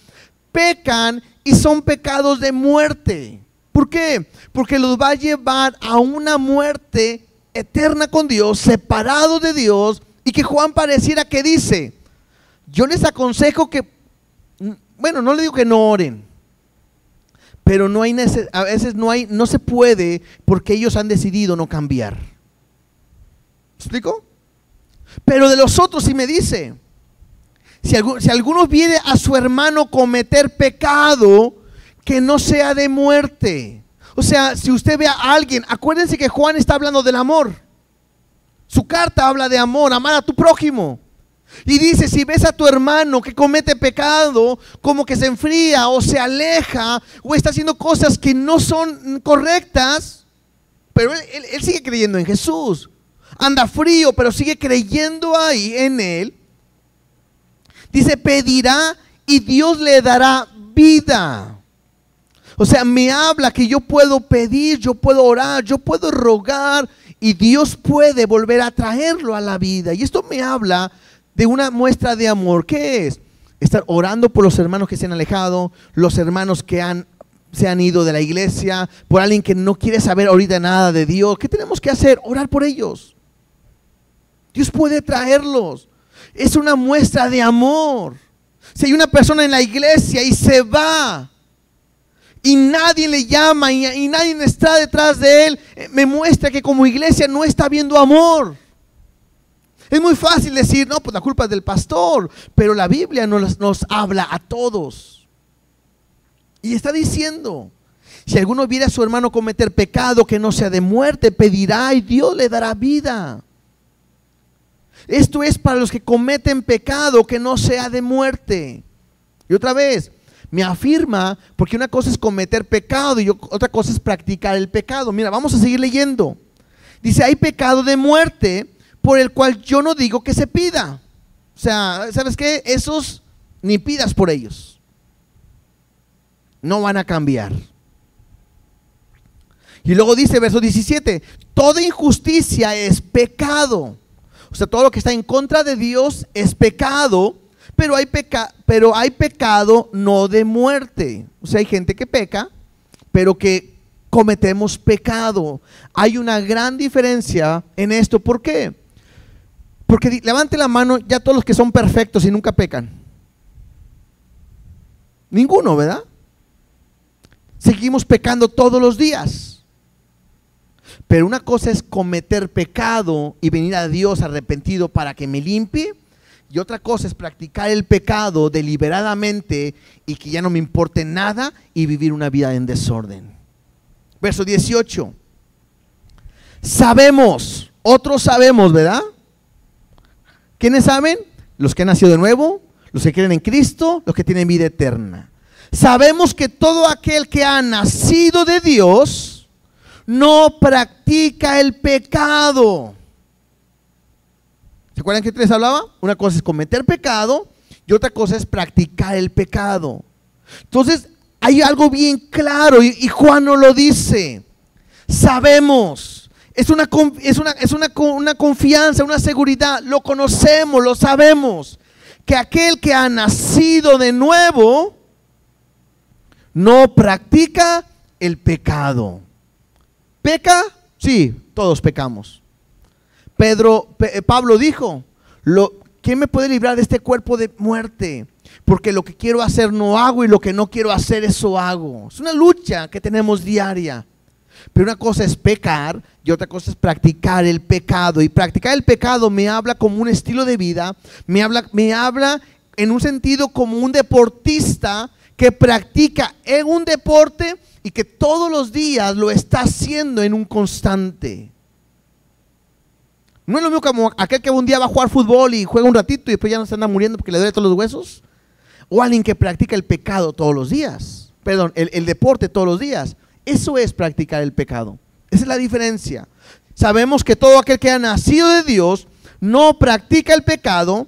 pecan y son pecados de muerte. ¿Por qué? Porque los va a llevar a una muerte eterna con Dios, separado de Dios, y que Juan pareciera que dice, yo les aconsejo que, bueno, no le digo que no oren, pero a veces no se puede porque ellos han decidido no cambiar. ¿Me explico? Pero de los otros sí me dice, si alguno viene a su hermano cometer pecado, que no sea de muerte. O sea, si usted ve a alguien, acuérdense que Juan está hablando del amor. Su carta habla de amor, amar a tu prójimo. Y dice, si ves a tu hermano que comete pecado, como que se enfría o se aleja o está haciendo cosas que no son correctas, pero él sigue creyendo en Jesús. Anda frío, pero sigue creyendo ahí en Él. Dice, pedirá y Dios le dará vida. O sea, me habla que yo puedo pedir, yo puedo orar, yo puedo rogar y Dios puede volver a traerlo a la vida. Y esto me habla de una muestra de amor. ¿Qué es? Estar orando por los hermanos que se han alejado, los hermanos que se han ido de la iglesia, por alguien que no quiere saber ahorita nada de Dios. ¿Qué tenemos que hacer? Orar por ellos. Dios puede traerlos. Es una muestra de amor. Si hay una persona en la iglesia y se va y nadie le llama y nadie está detrás de él, me muestra que como iglesia no está viendo amor. Es muy fácil decir, no, pues la culpa es del pastor, pero la Biblia nos habla a todos. Y está diciendo, si alguno viera a su hermano cometer pecado que no sea de muerte, pedirá y Dios le dará vida. Esto es para los que cometen pecado que no sea de muerte. Y otra vez, me afirma, porque una cosa es cometer pecado y otra cosa es practicar el pecado. Mira, vamos a seguir leyendo. Dice, hay pecado de muerte por el cual yo no digo que se pida. O sea, ¿sabes qué? Esos ni pidas por ellos. No van a cambiar. Y luego dice, verso 17, toda injusticia es pecado. O sea, todo lo que está en contra de Dios es pecado, pero hay pecado no de muerte. O sea, hay gente que peca, pero que cometemos pecado. Hay una gran diferencia en esto. ¿Por qué? Porque levante la mano ya todos los que son perfectos y nunca pecan. Ninguno, ¿verdad? Seguimos pecando todos los días. Pero una cosa es cometer pecado y venir a Dios arrepentido para que me limpie. Y otra cosa es practicar el pecado deliberadamente y que ya no me importe nada y vivir una vida en desorden. Verso 18. Sabemos, otros sabemos, ¿verdad? ¿Quiénes saben? Los que han nacido de nuevo, los que creen en Cristo, los que tienen vida eterna. Sabemos que todo aquel que ha nacido de Dios no practica el pecado. ¿Se acuerdan que les hablaba? Una cosa es cometer pecado y otra cosa es practicar el pecado. Entonces hay algo bien claro y Juan nos lo dice. Sabemos, es una confianza, una seguridad, lo conocemos, lo sabemos, que aquel que ha nacido de nuevo no practica el pecado. ¿Peca? Sí, todos pecamos. Pablo dijo, ¿quién me puede librar de este cuerpo de muerte? Porque lo que quiero hacer no hago y lo que no quiero hacer eso hago. Es una lucha que tenemos diaria. Pero una cosa es pecar y otra cosa es practicar el pecado. Y practicar el pecado me habla como un estilo de vida, me habla en un sentido como un deportista que practica en un deporte y que todos los días lo está haciendo en un constante. No es lo mismo como aquel que un día va a jugar fútbol y juega un ratito y después ya no se anda muriendo porque le duele todos los huesos. O alguien que practica el pecado todos los días. Perdón, el deporte todos los días. Eso es practicar el pecado. Esa es la diferencia. Sabemos que todo aquel que ha nacido de Dios no practica el pecado,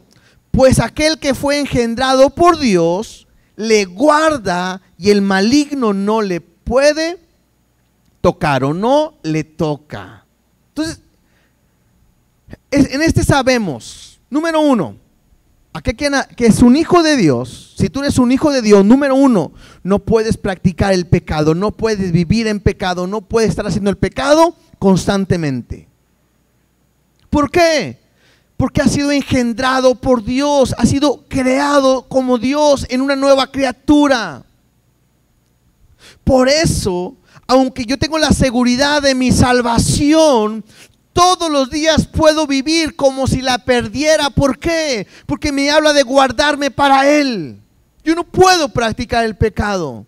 pues aquel que fue engendrado por Dios le guarda y el maligno no le puede tocar o no le toca. Entonces, en este sabemos, número uno, aquel que es un hijo de Dios. Si tú eres un hijo de Dios, número uno, no puedes practicar el pecado, no puedes vivir en pecado, no puedes estar haciendo el pecado constantemente. ¿Por qué? Porque ha sido engendrado por Dios, ha sido creado como Dios en una nueva criatura. Por eso, aunque yo tengo la seguridad de mi salvación, todos los días puedo vivir como si la perdiera. ¿Por qué? Porque me habla de guardarme para Él. Yo no puedo practicar el pecado.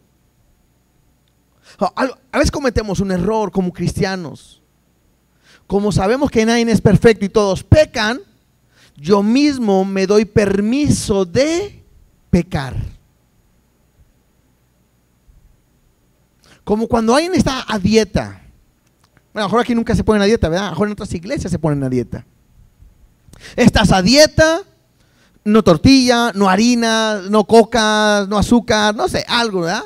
A veces cometemos un error como cristianos. como sabemos que nadie es perfecto y todos pecan, yo mismo me doy permiso de pecar. Como cuando alguien está a dieta. Bueno, a lo mejor aquí nunca se ponen a dieta, ¿verdad? A lo mejor en otras iglesias se ponen a dieta. Estás a dieta, no tortilla, no harina, no coca, no azúcar, no sé, algo, ¿verdad?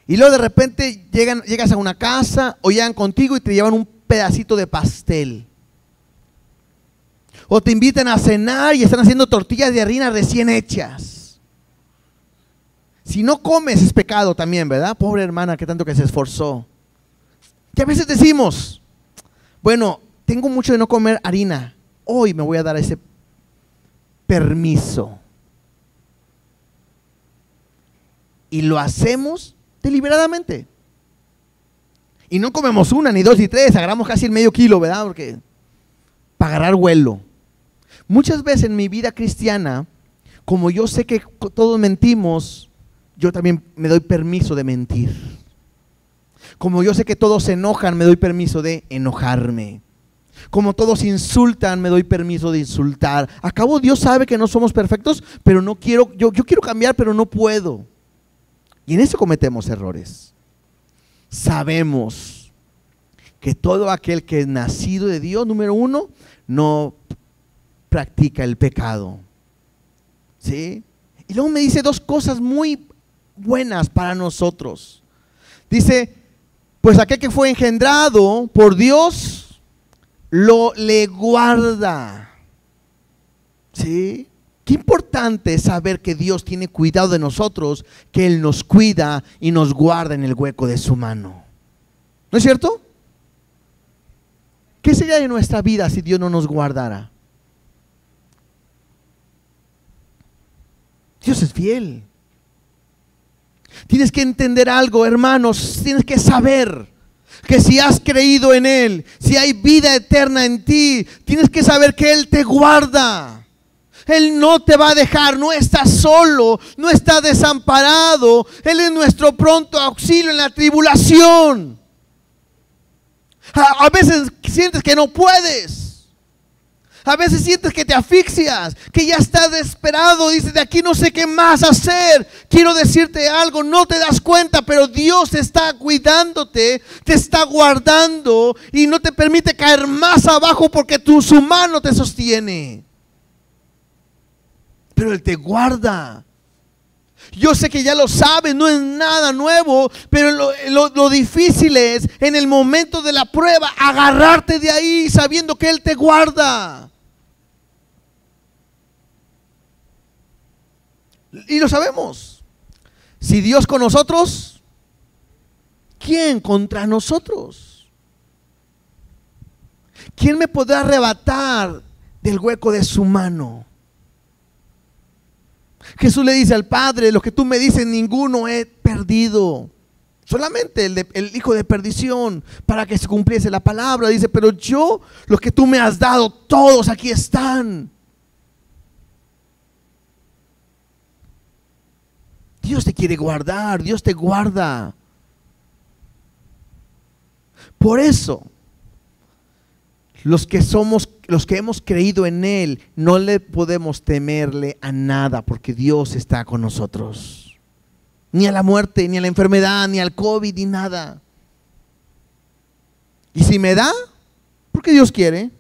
Y luego de repente llegas a una casa o llegan contigo y te llevan un pedacito de pastel. O te invitan a cenar y están haciendo tortillas de harina recién hechas. Si no comes es pecado también, ¿verdad? Pobre hermana que tanto que se esforzó. Que a veces decimos, bueno, tengo mucho de no comer harina, hoy me voy a dar ese permiso. Y lo hacemos deliberadamente. Y no comemos una, ni dos, ni tres, agarramos casi el medio kilo, ¿verdad? Porque para agarrar vuelo. Muchas veces en mi vida cristiana, como yo sé que todos mentimos, yo también me doy permiso de mentir. Como yo sé que todos se enojan, me doy permiso de enojarme. Como todos insultan, me doy permiso de insultar. Acabo, Dios sabe que no somos perfectos, pero no quiero, yo quiero cambiar, pero no puedo. Y en eso cometemos errores. Sabemos que todo aquel que es nacido de Dios, número uno, no practica el pecado. ¿Sí? Y luego me dice dos cosas muy buenas para nosotros. Dice, pues aquel que fue engendrado por Dios, le guarda. ¿Sí? Qué importante es saber que Dios tiene cuidado de nosotros, que Él nos cuida y nos guarda en el hueco de su mano. ¿No es cierto? ¿Qué sería de nuestra vida si Dios no nos guardara? Dios es fiel. Tienes que entender algo, hermanos, tienes que saber que si has creído en Él, si hay vida eterna en ti, tienes que saber que Él te guarda. Él no te va a dejar, no estás solo, no estás desamparado. Él es nuestro pronto auxilio en la tribulación. A veces sientes que no puedes. A veces sientes que te asfixias, que ya estás desesperado, dices, de aquí no sé qué más hacer. Quiero decirte algo, no te das cuenta, pero Dios está cuidándote, te está guardando y no te permite caer más abajo porque su mano te sostiene. Pero Él te guarda. Yo sé que ya lo sabes, no es nada nuevo, pero lo difícil es en el momento de la prueba agarrarte de ahí sabiendo que Él te guarda. Y lo sabemos. Si Dios con nosotros, ¿quién contra nosotros? ¿Quién me podrá arrebatar del hueco de su mano? Jesús le dice al Padre, lo que tú me dices, ninguno he perdido. Solamente el hijo de perdición, para que se cumpliese la palabra. Dice, pero yo, los que tú me has dado, todos aquí están. Dios te quiere guardar, Dios te guarda. Por eso, los que hemos creído en Él, no le podemos temerle a nada, porque Dios está con nosotros. Ni a la muerte, ni a la enfermedad, ni al COVID, ni nada. Y si me da, porque Dios quiere.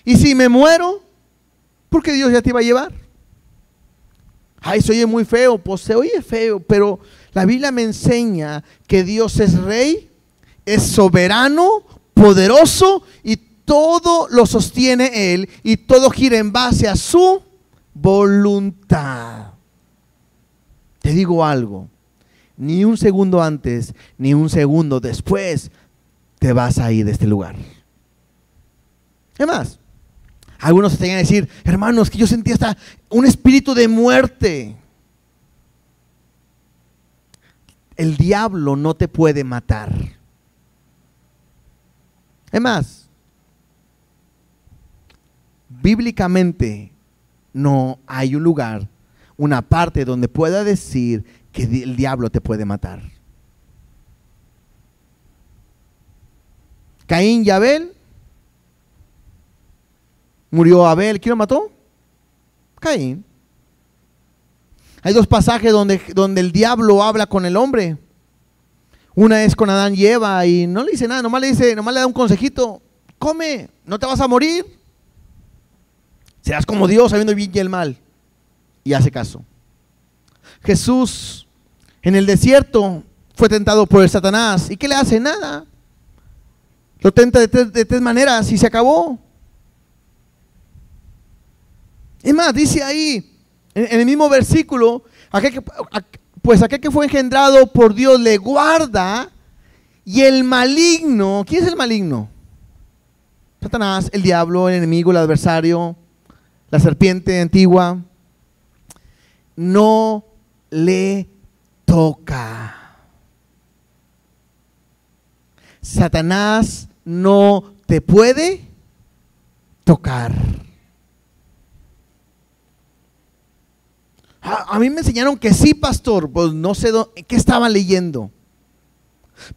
Y si me muero, porque Dios ya te iba a llevar. Ay, se oye muy feo, pues se oye feo, pero la Biblia me enseña que Dios es rey, es soberano, poderoso y todo lo sostiene Él y todo gira en base a su voluntad. Te digo algo, ni un segundo antes, ni un segundo después te vas a ir de este lugar. ¿Qué más? Algunos se tenían que decir, hermanos, que yo sentí hasta un espíritu de muerte. El diablo no te puede matar. Es más, bíblicamente no hay un lugar, una parte donde pueda decir que el diablo te puede matar. Caín y Abel. Murió Abel. ¿Quién lo mató? Caín. Hay dos pasajes donde el diablo habla con el hombre. Una es con Adán y Eva y no le dice nada, nomás le da un consejito: come, no te vas a morir. Serás como Dios sabiendo el bien y el mal. Y hace caso. Jesús en el desierto fue tentado por el Satanás. ¿Y qué le hace? Nada. Lo tenta de tres maneras y se acabó. Es más, dice ahí, en el mismo versículo, aquel que fue engendrado por Dios le guarda, y el maligno, ¿quién es el maligno? Satanás, el diablo, el enemigo, el adversario, la serpiente antigua, no le toca. Satanás no te puede tocar. A mí me enseñaron que sí, pastor. Pues no sé qué estaba leyendo.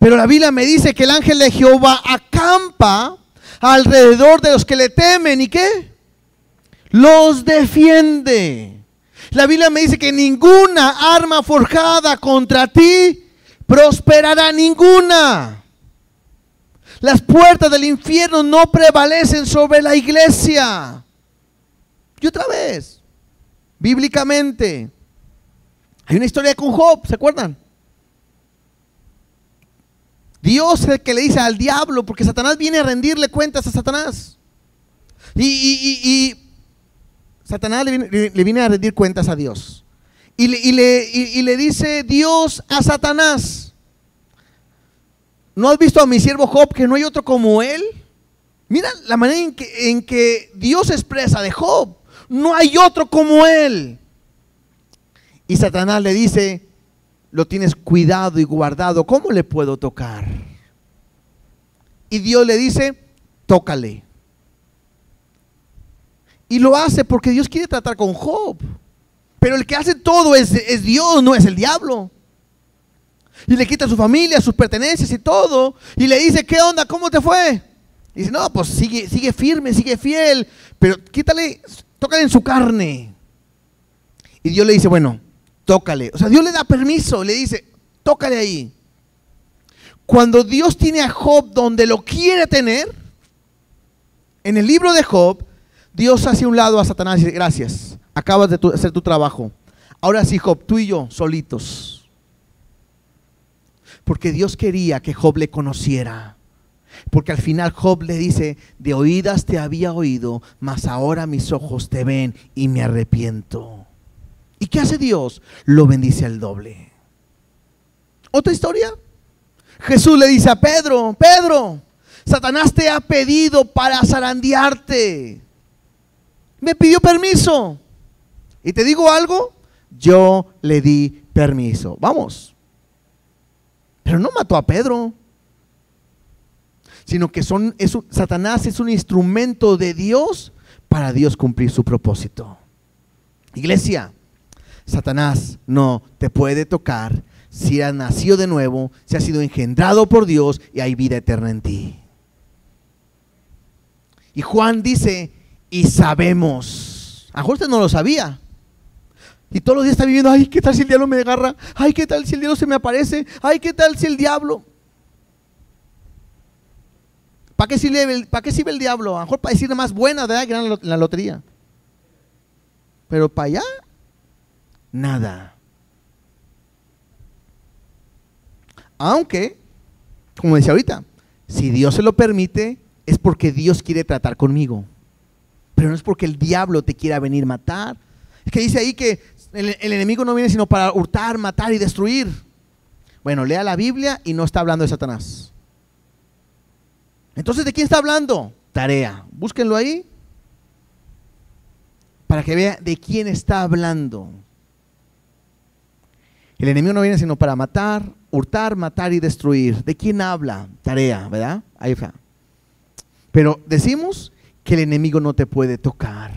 Pero la Biblia me dice que el ángel de Jehová acampa alrededor de los que le temen. ¿Y qué? Los defiende. La Biblia me dice que ninguna arma forjada contra ti prosperará, ninguna. Las puertas del infierno no prevalecen sobre la iglesia. Y otra vez, bíblicamente, hay una historia con Job, ¿se acuerdan? Dios es el que le dice al diablo, porque Satanás viene a rendirle cuentas a Satanás. Y Satanás le viene a rendir cuentas a Dios. Y le dice Dios a Satanás: ¿no has visto a mi siervo Job, que no hay otro como él? Mira la manera en que Dios expresa de Job: no hay otro como él. Y Satanás le dice: lo tienes cuidado y guardado, ¿cómo le puedo tocar? Y Dios le dice: tócale. Y lo hace porque Dios quiere tratar con Job. Pero el que hace todo es Dios, no es el diablo. Y le quita a su familia, sus pertenencias y todo. Y le dice: ¿qué onda? ¿Cómo te fue? Y dice: no, pues sigue firme, sigue fiel. Pero tócale en su carne. Y Dios le dice: bueno, tócale. O sea, Dios le da permiso, le dice: tócale ahí. Cuando Dios tiene a Job donde lo quiere tener, en el libro de Job, Dios hace a un lado a Satanás y dice: gracias, acabas de hacer tu trabajo. Ahora sí, Job, tú y yo solitos. Porque Dios quería que Job le conociera. Porque al final Job le dice: de oídas te había oído, mas ahora mis ojos te ven y me arrepiento. ¿Y qué hace Dios? Lo bendice al doble. ¿Otra historia? Jesús le dice a Pedro: Pedro, Satanás te ha pedido para zarandearte. Me pidió permiso. Y te digo algo, yo le di permiso. Vamos. Pero no mató a Pedro, sino que Satanás es un instrumento de Dios para Dios cumplir su propósito. Iglesia, Satanás no te puede tocar si has nacido de nuevo, si has sido engendrado por Dios y hay vida eterna en ti. Y Juan dice: y sabemos. A lo mejor usted no lo sabía. Y todos los días está viviendo: ay, ¿qué tal si el diablo me agarra? Ay, ¿qué tal si el diablo se me aparece? Ay, ¿qué tal si el diablo? ¿Para qué sirve el diablo? A lo mejor para decir más buena, ¿verdad?, que ganar la lotería. Pero para allá, nada. Aunque, como decía ahorita, si Dios se lo permite, es porque Dios quiere tratar conmigo. Pero no es porque el diablo te quiera venir a matar. Es que dice ahí que el enemigo no viene sino para hurtar, matar y destruir. Bueno, lea la Biblia y no está hablando de Satanás. Entonces, ¿de quién está hablando? Tarea. Búsquenlo ahí para que vea de quién está hablando. El enemigo no viene sino para matar, hurtar, matar y destruir. ¿De quién habla? Tarea, ¿verdad? Ahí está. Pero decimos que el enemigo no te puede tocar.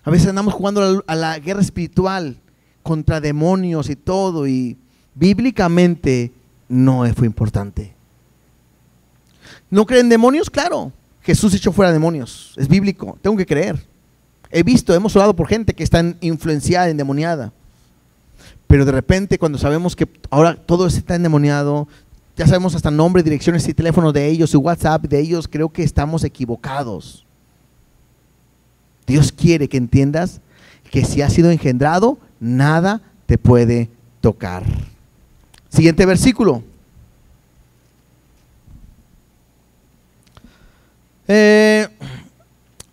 A veces andamos jugando a la guerra espiritual contra demonios y todo, y bíblicamente no fue importante. ¿No creen en demonios? Claro. Jesús echó fuera demonios. Es bíblico. Tengo que creer. Hemos orado por gente que está influenciada, endemoniada. Pero de repente, cuando sabemos que ahora todo está endemoniado, ya sabemos hasta nombre, direcciones y teléfonos de ellos y WhatsApp de ellos, creo que estamos equivocados. Dios quiere que entiendas que si has sido engendrado, nada te puede tocar. Siguiente versículo.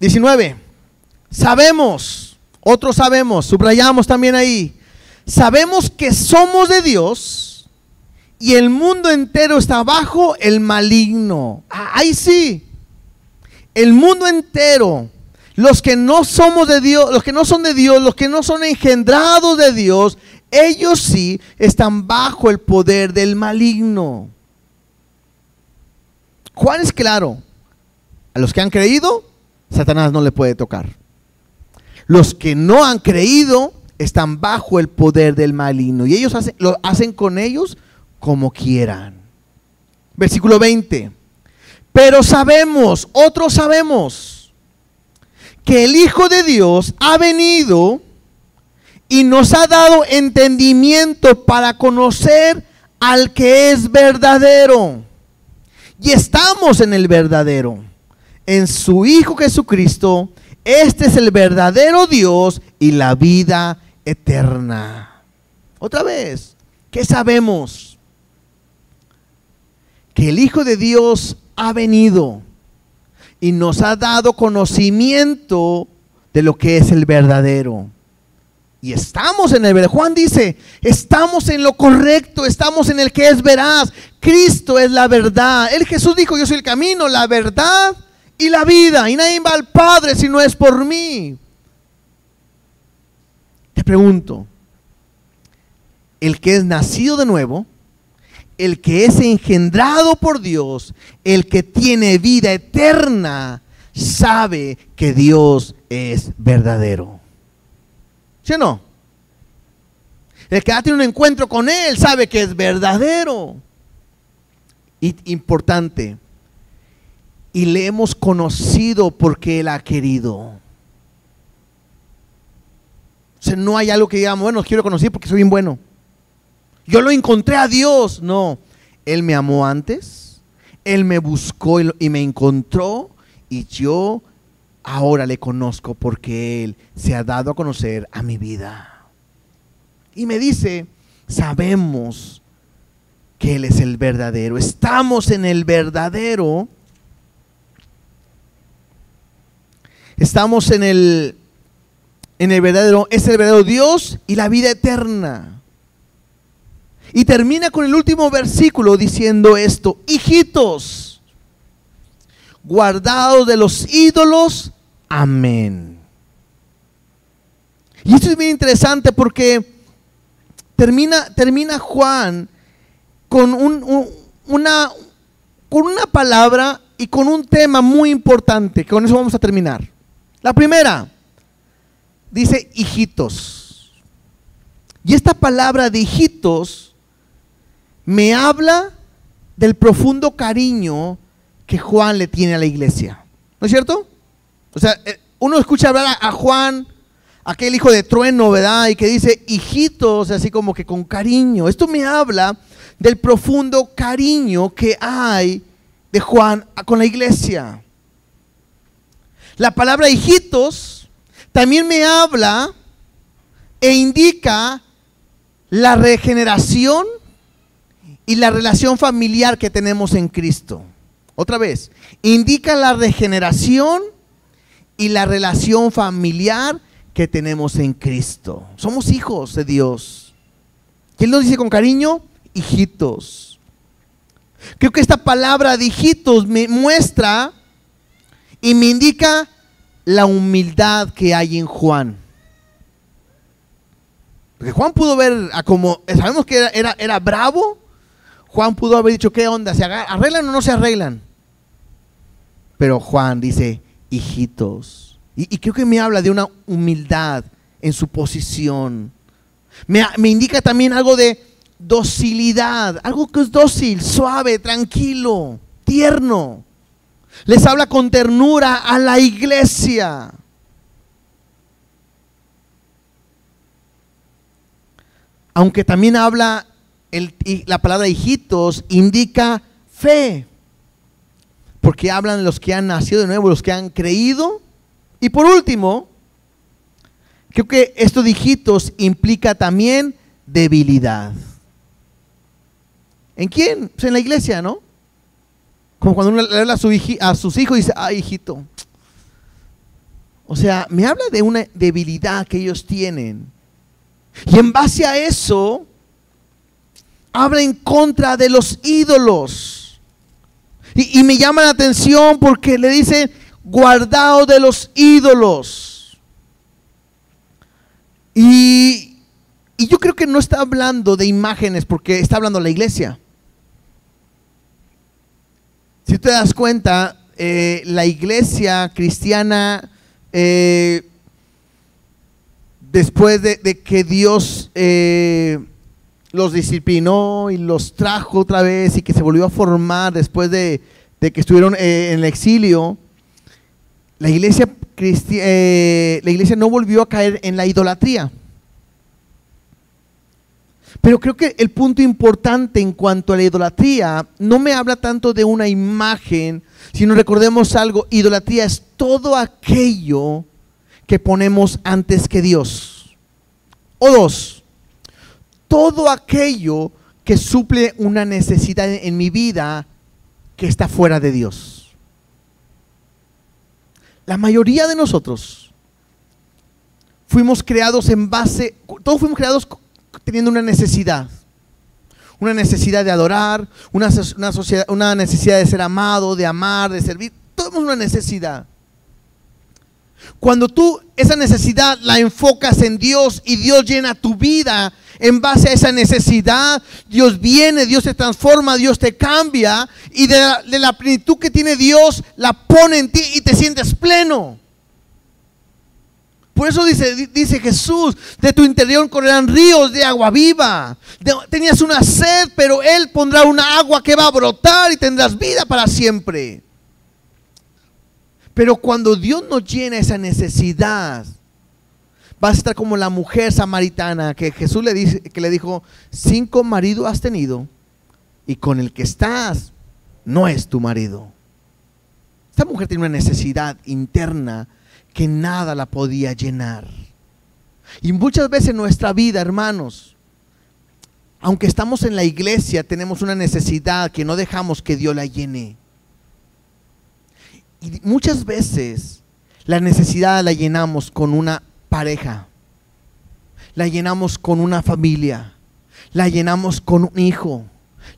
19. Sabemos, otros sabemos, subrayamos también ahí. Sabemos que somos de Dios y el mundo entero está bajo el maligno. Ahí sí. El mundo entero. Los que no somos de Dios, los que no son de Dios, los que no son engendrados de Dios, ellos sí están bajo el poder del maligno. Juan es claro. A los que han creído, Satanás no le puede tocar. Los que no han creído están bajo el poder del maligno y ellos lo hacen con ellos como quieran. Versículo 20. Pero sabemos, otros sabemos, que el Hijo de Dios ha venido y nos ha dado entendimiento para conocer al que es verdadero. Y estamos en el verdadero, en su Hijo Jesucristo. Este es el verdadero Dios y la vida eterna. Otra vez, ¿qué sabemos? Que el Hijo de Dios ha venido y nos ha dado conocimiento de lo que es el verdadero. Y estamos en el verdadero. Juan dice, estamos en lo correcto, estamos en el que es veraz. Cristo es la verdad. Jesús dijo, yo soy el camino, la verdad y la vida, y nadie va al Padre si no es por mí. Te pregunto, el que es nacido de nuevo, el que es engendrado por Dios, el que tiene vida eterna, sabe que Dios es verdadero. ¿Sí o no? El que ha tenido un encuentro con Él sabe que es verdadero. Y importante, y le hemos conocido porque Él ha querido. O sea, no hay algo que digamos, bueno, quiero conocer porque soy bien bueno. Yo lo encontré a Dios. No, Él me amó antes, Él me buscó y me encontró, y yo ahora le conozco porque Él se ha dado a conocer a mi vida. Y me dice, sabemos que Él es el verdadero, estamos en el verdadero. Estamos en el verdadero, es el verdadero Dios y la vida eterna. Y termina con el último versículo diciendo esto: hijitos, guardados de los ídolos, amén. Y esto es bien interesante porque termina Juan con una palabra y con un tema muy importante, que con eso vamos a terminar. La primera, dice hijitos. Y esta palabra de hijitos me habla del profundo cariño que Juan le tiene a la iglesia. ¿No es cierto? O sea, uno escucha hablar a Juan, aquel hijo de trueno, ¿verdad? Y que dice hijitos, así como que con cariño. Esto me habla del profundo cariño que hay de Juan con la iglesia. La palabra hijitos también me habla e indica la regeneración y la relación familiar que tenemos en Cristo. Otra vez, indica la regeneración y la relación familiar que tenemos en Cristo. Somos hijos de Dios. ¿Quién nos dice con cariño? Hijitos. Creo que esta palabra de hijitos me muestra y me indica la humildad que hay en Juan. Porque Juan pudo ver como, sabemos que era bravo. Juan pudo haber dicho, ¿qué onda? ¿Se arreglan o no se arreglan? Pero Juan dice, hijitos. Y creo que me habla de una humildad en su posición. Me indica también algo de docilidad, algo que es dócil, suave, tranquilo, tierno. Les habla con ternura a la iglesia. Aunque también habla, la palabra hijitos indica fe. Porque hablan de los que han nacido de nuevo, los que han creído. Y por último, creo que esto de hijitos implica también debilidad. ¿En quién? Pues en la iglesia, ¿no? Como cuando uno le habla a sus hijos y dice, ay, hijito. O sea, me habla de una debilidad que ellos tienen. Y en base a eso, habla en contra de los ídolos. Y me llama la atención porque le dice, guardaos de los ídolos. Y yo creo que no está hablando de imágenes porque está hablando de la iglesia. Si te das cuenta, la iglesia cristiana, después de que Dios los disciplinó y los trajo otra vez y que se volvió a formar después de que estuvieron en el exilio, la iglesia no volvió a caer en la idolatría. Pero creo que el punto importante en cuanto a la idolatría no me habla tanto de una imagen, sino recordemos algo: idolatría es todo aquello que ponemos antes que Dios. O dos, todo aquello que suple una necesidad en mi vida que está fuera de Dios. La mayoría de nosotros fuimos creados todos fuimos creados teniendo una necesidad de adorar, una necesidad de ser amado, de amar, de servir. Tenemos una necesidad. Cuando tú esa necesidad la enfocas en Dios y Dios llena tu vida en base a esa necesidad, Dios viene, Dios te transforma, Dios te cambia, y de la plenitud que tiene Dios la pone en ti y te sientes pleno. Por eso dice Jesús, de tu interior correrán ríos de agua viva. Tenías una sed, pero Él pondrá una agua que va a brotar y tendrás vida para siempre. Pero cuando Dios nos llena esa necesidad, vas a estar como la mujer samaritana que Jesús le dijo, 5 maridos has tenido y con el que estás no es tu marido. Esta mujer tiene una necesidad interna que nada la podía llenar. Y muchas veces en nuestra vida, hermanos, aunque estamos en la iglesia, tenemos una necesidad que no dejamos que Dios la llene. Y muchas veces la necesidad la llenamos con una pareja, la llenamos con una familia, la llenamos con un hijo,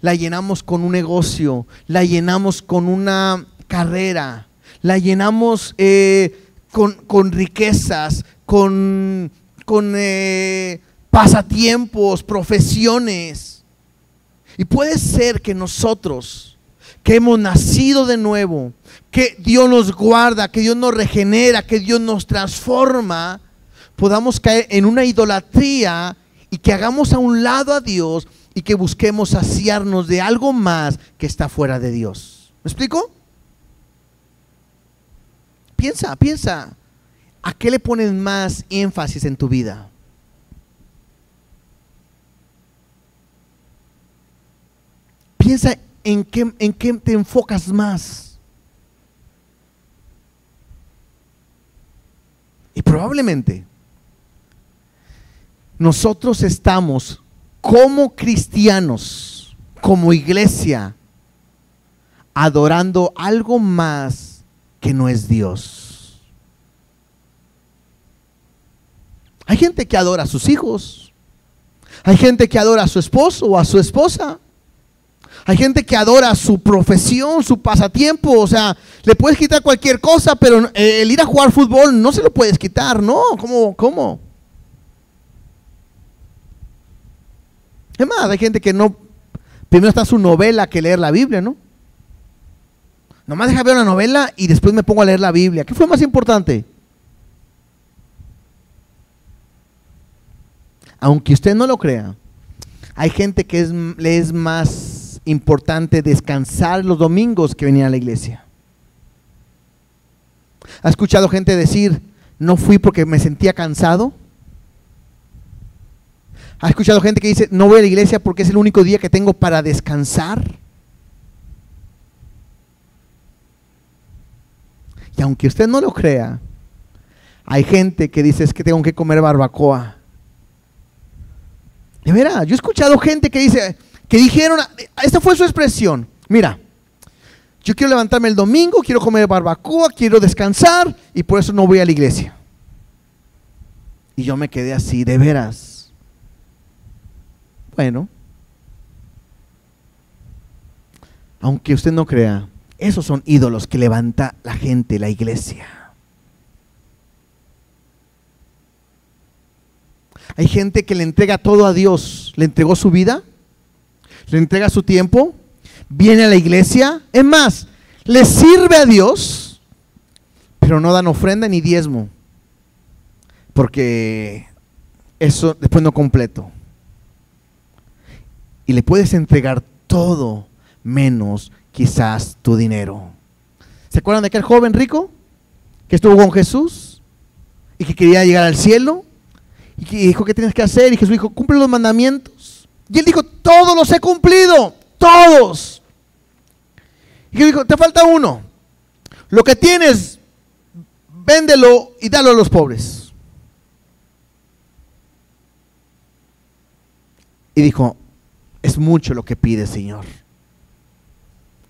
la llenamos con un negocio, la llenamos con una carrera, la llenamos con riquezas, con pasatiempos, profesiones. Y puede ser que nosotros, que hemos nacido de nuevo, que Dios nos guarda, que Dios nos regenera, que Dios nos transforma, podamos caer en una idolatría y que hagamos a un lado a Dios y que busquemos saciarnos de algo más que está fuera de Dios. ¿Me explico? Piensa, ¿a qué le pones más énfasis en tu vida? Piensa en qué te enfocas más. Y probablemente nosotros estamos como cristianos, como iglesia, adorando algo más que no es Dios. Hay gente que adora a sus hijos, hay gente que adora a su esposo o a su esposa, hay gente que adora su profesión, su pasatiempo. O sea, le puedes quitar cualquier cosa, pero el ir a jugar fútbol no se lo puedes quitar, ¿no? ¿Cómo? Es más, hay gente que no, primero está su novela que leer la Biblia, ¿no? Nomás deja ver una novela y después me pongo a leer la Biblia. ¿Qué fue más importante? Aunque usted no lo crea, hay gente que le es más importante descansar los domingos que venir a la iglesia. ¿Ha escuchado gente decir, no fui porque me sentía cansado? ¿Ha escuchado gente que dice, no voy a la iglesia porque es el único día que tengo para descansar? Y aunque usted no lo crea, hay gente que dice, es que tengo que comer barbacoa. De veras, yo he escuchado gente que dice, que dijeron, esta fue su expresión, mira, yo quiero levantarme el domingo, quiero comer barbacoa, quiero descansar y por eso no voy a la iglesia. Y yo me quedé así, de veras. Bueno, aunque usted no crea, esos son ídolos que levanta la gente, la iglesia. Hay gente que le entrega todo a Dios, le entregó su vida, le entrega su tiempo, viene a la iglesia, es más, le sirve a Dios, pero no dan ofrenda ni diezmo, porque eso después no completo. Y le puedes entregar todo menos quizás tu dinero. ¿Se acuerdan de aquel joven rico que estuvo con Jesús y que quería llegar al cielo? Y que dijo, ¿qué tienes que hacer? Y Jesús dijo, cumple los mandamientos. Y él dijo, todos los he cumplido, todos. Y Jesús dijo, te falta uno. Lo que tienes, véndelo y dalo a los pobres. Y dijo, es mucho lo que pide, Señor.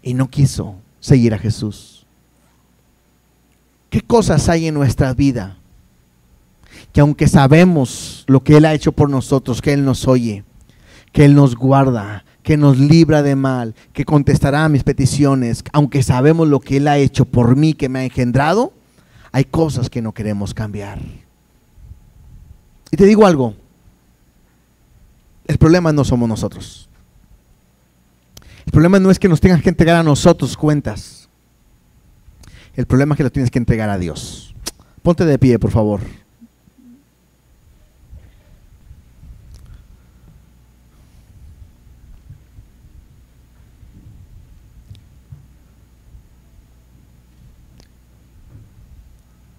Y no quiso seguir a Jesús. ¿Qué cosas hay en nuestra vida que aunque sabemos lo que Él ha hecho por nosotros, que Él nos oye, que Él nos guarda, que nos libra de mal, que contestará a mis peticiones, aunque sabemos lo que Él ha hecho por mí, que me ha engendrado, hay cosas que no queremos cambiar? Y te digo algo, el problema no somos nosotros. El problema no es que nos tengas que entregar a nosotros cuentas. El problema es que lo tienes que entregar a Dios. Ponte de pie, por favor.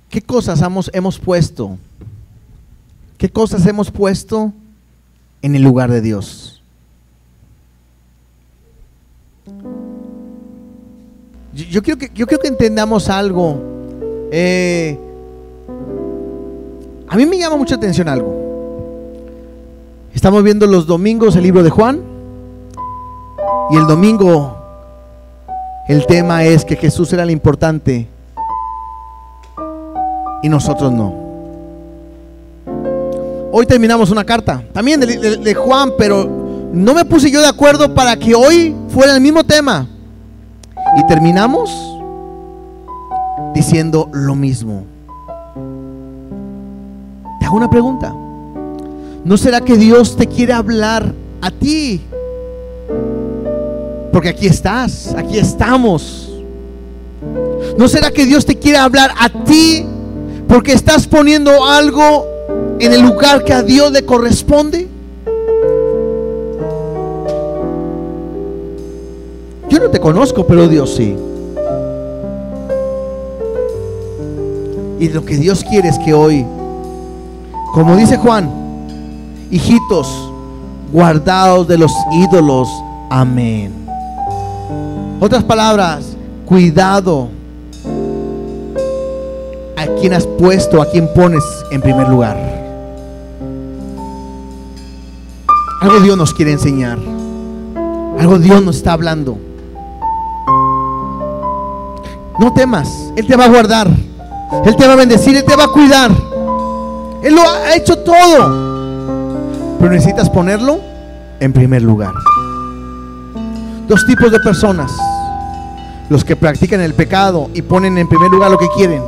¿Qué cosas hemos puesto? ¿Qué cosas hemos puesto en el lugar de Dios? Yo creo que entendamos algo. A mí me llama mucha atención algo. Estamos viendo los domingos el libro de Juan, y el domingo el tema es que Jesús era lo importante y nosotros no. Hoy terminamos una carta también de Juan, pero no me puse yo de acuerdo para que hoy fuera el mismo tema. Y terminamos diciendo lo mismo. Te hago una pregunta. ¿No será que Dios te quiere hablar a ti? Porque aquí estás, aquí estamos. ¿No será que Dios te quiere hablar a ti porque estás poniendo algo en el lugar que a Dios le corresponde? Yo no te conozco, pero Dios sí. Y lo que Dios quiere es que hoy, como dice Juan, hijitos, guardaos de los ídolos. Amén. Otras palabras, cuidado a quien has puesto, a quien pones en primer lugar. Algo Dios nos quiere enseñar. Algo Dios nos está hablando. No temas, Él te va a guardar, Él te va a bendecir, Él te va a cuidar. Él lo ha hecho todo, pero necesitas ponerlo en primer lugar. Dos tipos de personas: los que practican el pecado y ponen en primer lugar lo que quieren,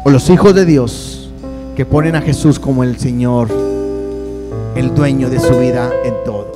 o los hijos de Dios que ponen a Jesús como el Señor, el dueño de su vida en todo.